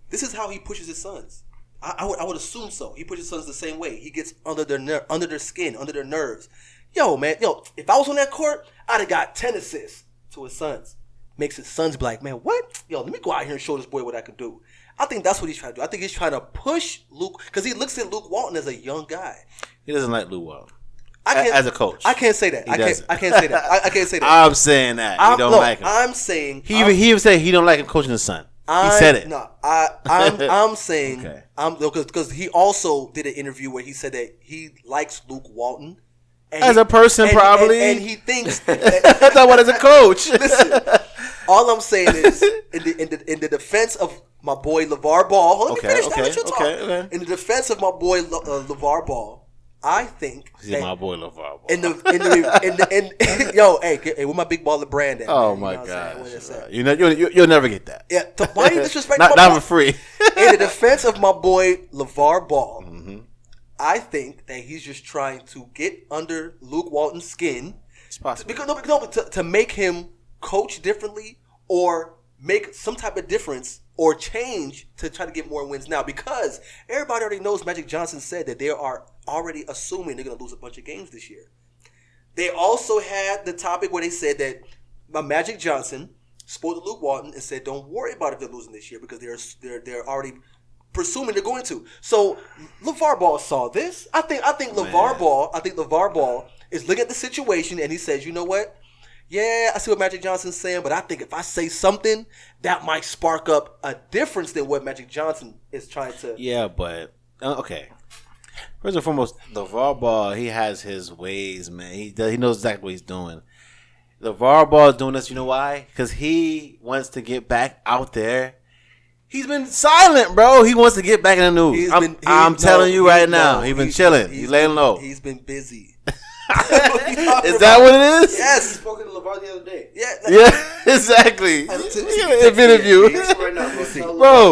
This is how he pushes his sons. I would assume so. He pushes his sons the same way. He gets under their skin, under their nerves. Yo, man, if I was on that court, I'd have got 10 assists to his sons. Makes his sons be like, man, what? Yo, let me go out here and show this boy what I can do. I think that's what he's trying to do. I think he's trying to push Luke, because he looks at Luke Walton as a young guy. He doesn't like Luke Walton as a coach. I can't say that. I can't say that. I can't say that. I'm saying that. He don't like him. I'm saying. He even said he don't like him coaching his son. He said it. No, I'm saying, because he also did an interview where he said that he likes Luke Walton. As a person, probably. And he thinks. That's not what as a coach. Listen, all I'm saying is, in the defense of my boy LaVar Ball, let me finish that. Let you talk. Okay. In the defense of my boy LaVar Ball, I think. He's my boy LaVar Ball. Yo, hey, where my big baller brand at? Oh, man? my God. You'll never get that. Yeah, why you disrespect not for free. In the defense of my boy LaVar Ball, I think that he's just trying to get under Luke Walton's skin. It's possible. To make him coach differently or make some type of difference or change to try to get more wins now, because everybody already knows Magic Johnson said that they are already assuming they're going to lose a bunch of games this year. They also had the topic where they said that Magic Johnson spoke to Luke Walton and said, don't worry about if they're losing this year, because they're already presuming they're going to. So LaVar Ball saw this. I think LaVar Ball is looking at the situation and he says, you know what? Yeah, I see what Magic Johnson's saying, but I think if I say something, that might spark up a difference than what Magic Johnson is trying to. Yeah, but okay. First and foremost, LaVar Ball, he has his ways, man. He knows exactly what he's doing. LaVar Ball is doing this. You know why? Because he wants to get back out there. He's been silent, bro. He wants to get back in the news. I'm telling you right now. He's been chilling. He's laying low. He's been busy. Is that what it is? Yes. He spoke to LaVar the other day. Yeah, exactly. Bro,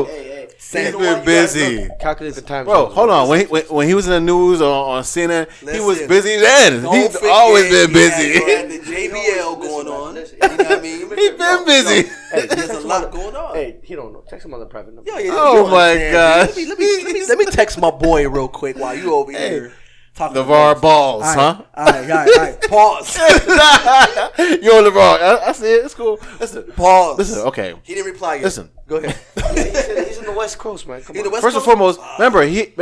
he's been busy. Calculate the time. Bro, hold on. When he was in the news on CNN, he was busy then. He's always been busy. He had the JBL going on. You know what I mean? He's been busy. Hey, there's a lot going on. Hey, he don't know. Text him on the private number. Oh my gosh. Let me text my boy real quick while you over here. LaVar Balls, huh? All right. Pause. Yo, LaVar, I see it. It's cool. Listen, pause. Listen, okay. He didn't reply yet. Listen, go ahead. He's in the West Coast, man. Come on. First and foremost, remember he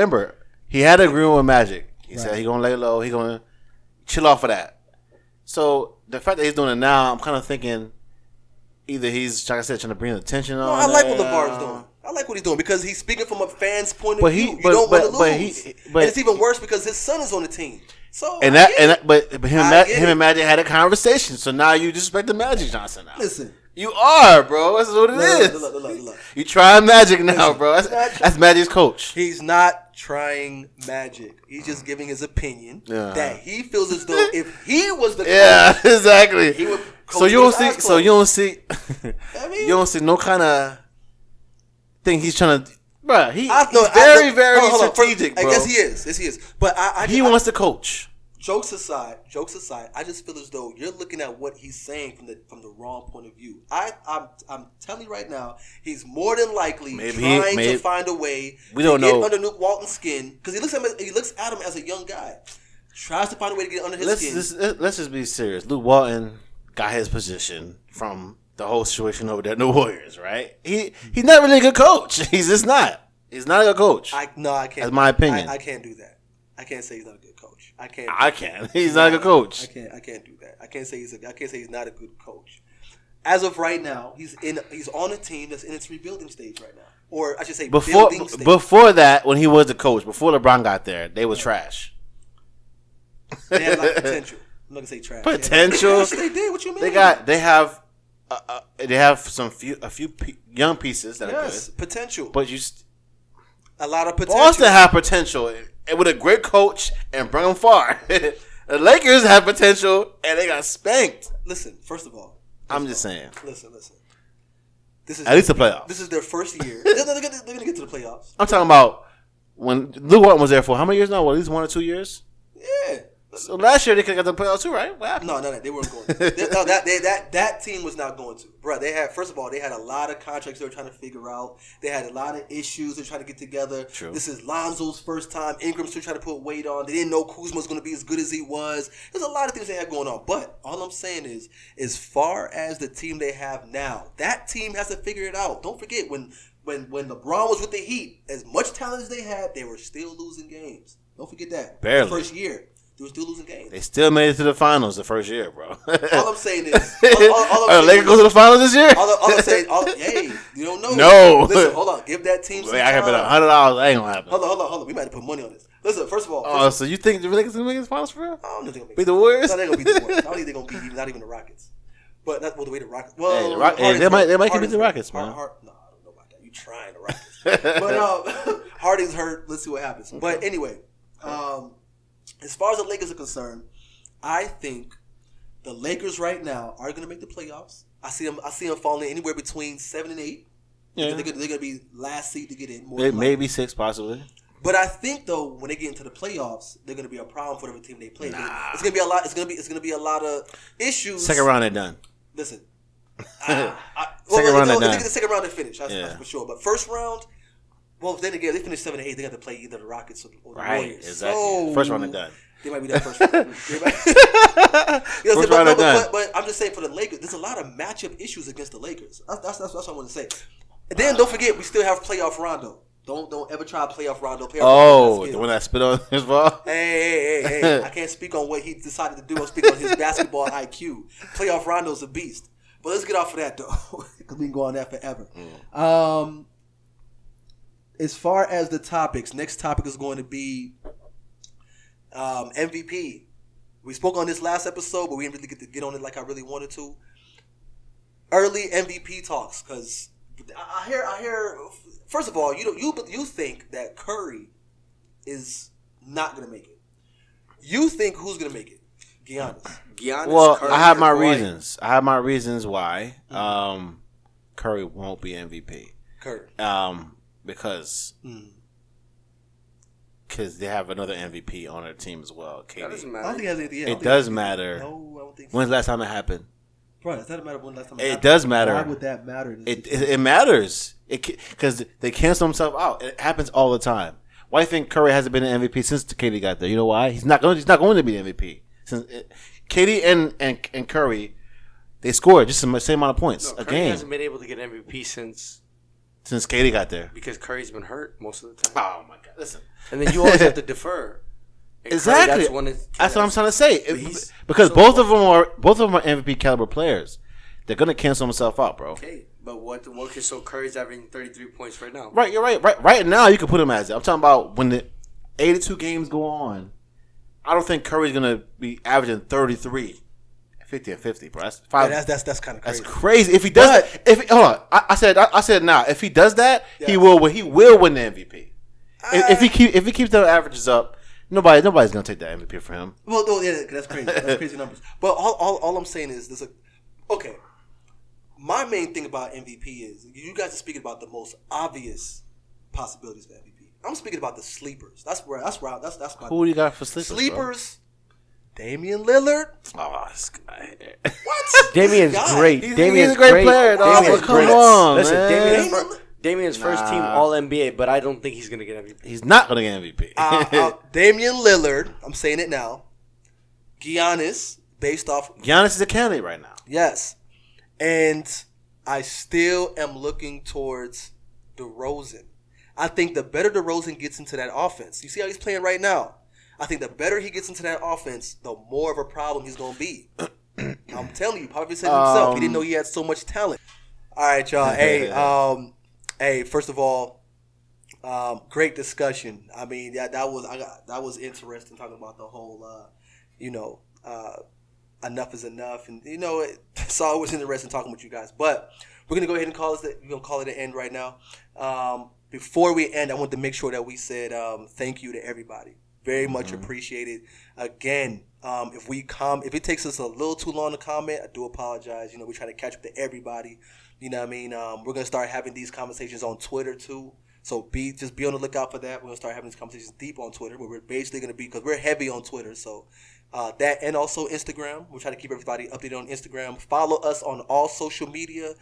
had an agreement with Magic. He said he gonna lay low. He gonna chill off of that. So the fact that he's doing it now, I'm kind of thinking either he's, like I said, trying to bring attention on. No, I like what LaVar's doing. I like what he's doing because he's speaking from a fan's point of view. You don't want to lose. And it's even worse because his son is on the team. So him and Magic had a conversation. So now you disrespect the Magic Johnson now. Listen. You are, bro. That's what it is. Look. You trying Magic now, bro. That's Magic's coach. He's not trying Magic. He's just giving his opinion that he feels as though if he was the coach, yeah, exactly. He would coach so you don't see you don't see no kind of thing he's trying to. Bro, he's very strategic, bro. I guess he is. Yes, he is. But he wants to coach. Jokes aside, I just feel as though you're looking at what he's saying from the wrong point of view. I'm telling you right now, he's more than likely trying to find a way to get under Luke Walton's skin because he looks at him as a young guy. Tries to find a way to get under his skin. Let's just be serious. Luke Walton got his position from the whole situation over there in the Warriors, right? He's not really a good coach. He's just not. He's not a good coach. I can't. That's my opinion. I can't do that. I can't say he's not a good coach. I can't. He's not a good coach. I can't do that. I can't say he's not a good coach. As of right now, he's on a team that's in its rebuilding stage right now, or I should say building stage. Before that, when he was the coach, before LeBron got there, they was trash. They had like potential. I'm not gonna say trash. Potential. Yes, they did. What you mean? They have a few young pieces that are good. Potential. But a lot of potential. Boston have potential and with a great coach and bring them far. The Lakers have potential and they got spanked. Listen, first of all, I'm just saying. Listen. This is at least the playoffs. This is their first year. They're gonna get to the playoffs. I'm talking about when Luke Walton was there for how many years now? What, at least 1 or 2 years? Yeah. So last year they could have got the playoffs too, right? What happened? No, they weren't going to. That team was not going to. Bro, they had a lot of contracts they were trying to figure out. They had a lot of issues they're trying to get together. True. This is Lonzo's first time. Ingram's still trying to put weight on. They didn't know Kuzma was going to be as good as he was. There's a lot of things they had going on. But all I'm saying is, as far as the team they have now, that team has to figure it out. Don't forget, when LeBron was with the Heat, as much talent as they had, they were still losing games. Don't forget that. Barely. The first year. They were still losing games. They still made it to the finals the first year, bro. All I'm saying is, are Lakers go to the finals this year? All I'm saying, hey, you don't know. No. Listen, hold on. Give that team some time. I can bet $100. That ain't gonna happen. Hold on. We might have to put money on this. Listen, first of all. Oh, so you think the Lakers gonna make the finals for real? I don't think they're gonna beat the Warriors. No, they're gonna beat the Warriors. I don't think they're gonna beat not even the Rockets. But that's the way the Rockets. Well, they might beat the Rockets, man. No, I don't know about that. You trying the Rockets? But Harden's hurt. Let's see what happens. Okay. But anyway, as far as the Lakers are concerned, I think the Lakers right now are going to make the playoffs. I see them falling anywhere between 7 and 8. Yeah. They're going to be last seed to get in. Maybe 6, possibly. But I think though, when they get into the playoffs, they're going to be a problem for every team they play. It's going to be a lot. It's going to be a lot of issues. Second round, they're done. Listen, second round, they're done. The second round, they finish. That's for sure. But first round. Well, then again, they finished 7 and 8. They got to play either the Rockets or the Warriors. Exactly. So, first round, they're done. They might be that first round. But I'm just saying for the Lakers, there's a lot of matchup issues against the Lakers. That's what I want to say. And then don't forget, we still have playoff Rondo. Don't ever try to playoff Rondo. The one that spit on his ball? Hey. I can't speak on what he decided to do. I'm speaking on his basketball IQ. Playoff Rondo's a beast. But let's get off of that, though, because we can go on that forever. As far as the topics, next topic is going to be MVP. We spoke on this last episode, but we didn't really get to get on it like I really wanted to. Early MVP talks, because I hear. First of all, you think that Curry is not gonna make it. You think who's gonna make it? Giannis. Well, Curry, I have my Kawhi. reasons. I have my reasons why Curry won't be MVP. Curry. Because they have another MVP on their team as well. KD. That doesn't I matter. don't think it has anything. It does matter. No, I don't think so. When's the last time it happened? Right, it doesn't matter when last time It does matter. Why would that matter? It matters. Because they cancel themselves out. It happens all the time. Why do you think Curry hasn't been an MVP since KD got there? You know why? He's not going to be the MVP. Since KD and Curry, they scored just the same amount of points a Curry game hasn't been able to get MVP since KD got there. because Curry's been hurt most of the time. Oh my God! Listen, And then you always have to defer. And exactly. Curry, That's what I'm trying to say. He's Because so both of them are MVP caliber players. They're gonna cancel themselves out, bro. Okay, but what can show Curry's averaging 33 points right now? Right, you're right. Right now, you can put him as it. I'm talking about when the 82 games go on. I don't think Curry's gonna be averaging 33, 50 and 50, bro. That's five. Yeah, that's kind of crazy. That's crazy. If he does, hold on, I said now. If he does that, he will win the MVP. If he keeps the averages up, nobody's gonna take that MVP for him. Well, no, yeah, that's crazy. That's crazy numbers. But all I'm saying is this. Okay, my main thing about MVP is you guys are speaking about the most obvious possibilities for MVP. I'm speaking about the sleepers. That's my. Who do you got for sleepers? Sleepers. Damian Lillard. Oh, this guy. What? Damian's great. He's a great player, dog. Damian's Come great. on, Listen, man. Damian's first team All NBA, but I don't think he's gonna get MVP. He's not gonna get MVP. Damian Lillard. I'm saying it now. Giannis, based off. Giannis is a candidate right now. Yes, and I still am looking towards DeRozan. I think the better DeRozan gets into that offense, you see how he's playing right now. I think the better he gets into that offense, the more of a problem he's going to be. I'm telling you, Popovich said himself, he didn't know he had so much talent. All right, y'all. Hey, first of all, great discussion. I mean, that was interesting talking about the whole, enough is enough, and it's always interesting talking with you guys. But we're gonna go ahead and call it an end right now. Before we end, I want to make sure that we said thank you to everybody. Very much appreciated. Again, if it takes us a little too long to comment, I do apologize. We try to catch up to everybody. You know what I mean? We're gonna start having these conversations on Twitter too. So just be on the lookout for that. We're gonna start having these conversations deep on Twitter, where we're basically gonna be, because we're heavy on Twitter. So that, and also Instagram. We're trying to keep everybody updated on Instagram. Follow us on all social media.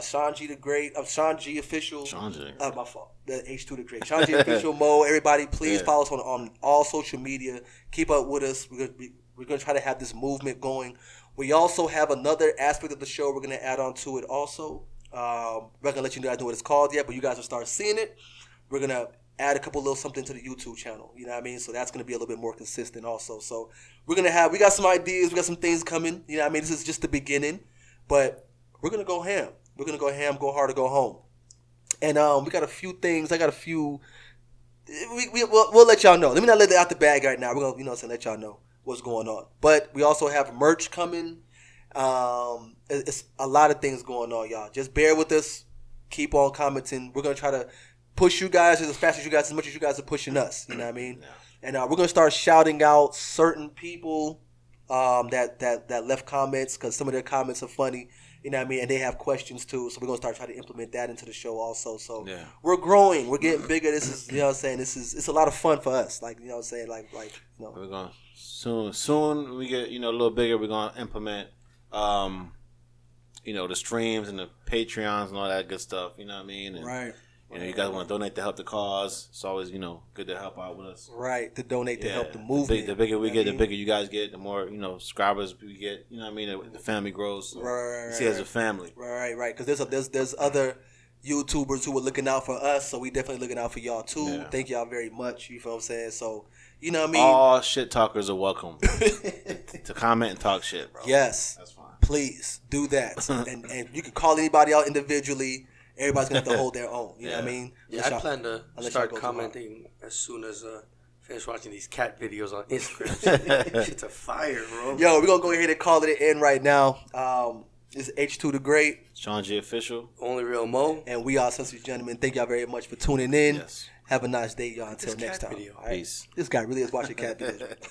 Shaun G the Great. Shaun G Official. Shaun G. My fault. The H2 the Great. Shaun G Official. Mo. Everybody, please follow us on all social media. Keep up with us. We're gonna try to have this movement going. We also have another aspect of the show we're gonna add on to it also. We're not gonna let you guys know what it's called yet, but you guys will start seeing it. We're gonna add a couple little something to the YouTube channel. You know what I mean? So that's gonna be a little bit more consistent also. So we got some ideas, we got some things coming. You know what I mean? This is just the beginning, but we're gonna go ham. We're gonna go ham, go hard or go home. And we got a few things. I got a few. We'll let y'all know. Let me not let it out the bag right now. We're gonna let y'all know what's going on. But we also have merch coming. It's a lot of things going on, y'all. Just bear with us. Keep on commenting. We're gonna try to push you guys as fast as you guys, as much as you guys are pushing us. You know what I mean? Yeah. And we're gonna start shouting out certain people that left comments, because some of their comments are funny. You know what I mean? And they have questions too. So we're gonna start trying to implement that into the show also. So we're growing. We're getting bigger. This is, you know what I'm saying? It's a lot of fun for us. Like, you know what I'm saying? Like we're gonna soon when we get a little bigger, we're gonna implement the streams and the Patreons and all that good stuff. You know what I mean? And, right. You guys want to donate to help the cause. It's always, good to help out with us. Right, to donate to help the movement. The bigger we get, the bigger you guys get, the more, subscribers we get. You know what I mean? The family grows. So right. See as a family. Right. Because there's other YouTubers who are looking out for us, so we definitely looking out for y'all too. Yeah. Thank y'all very much. You feel what I'm saying? So, you know what I mean? All shit talkers are welcome to comment and talk shit, bro. Yes. That's fine. Please do that. and you can call anybody out individually. Everybody's going to have to hold their own. You know what I mean? Yeah, I plan to start commenting as soon as Finish watching these cat videos on Instagram. Shit's a fire, bro. Yo, we're going to go ahead and call it an end right now. This is H2 the Great. Shaun G official. Only Real Mo. And we are Senseless Gentlemen. Thank y'all very much for tuning in. Yes. Have a nice day, y'all. Until This next cat time. video. All right? Peace. This guy really is watching cat videos.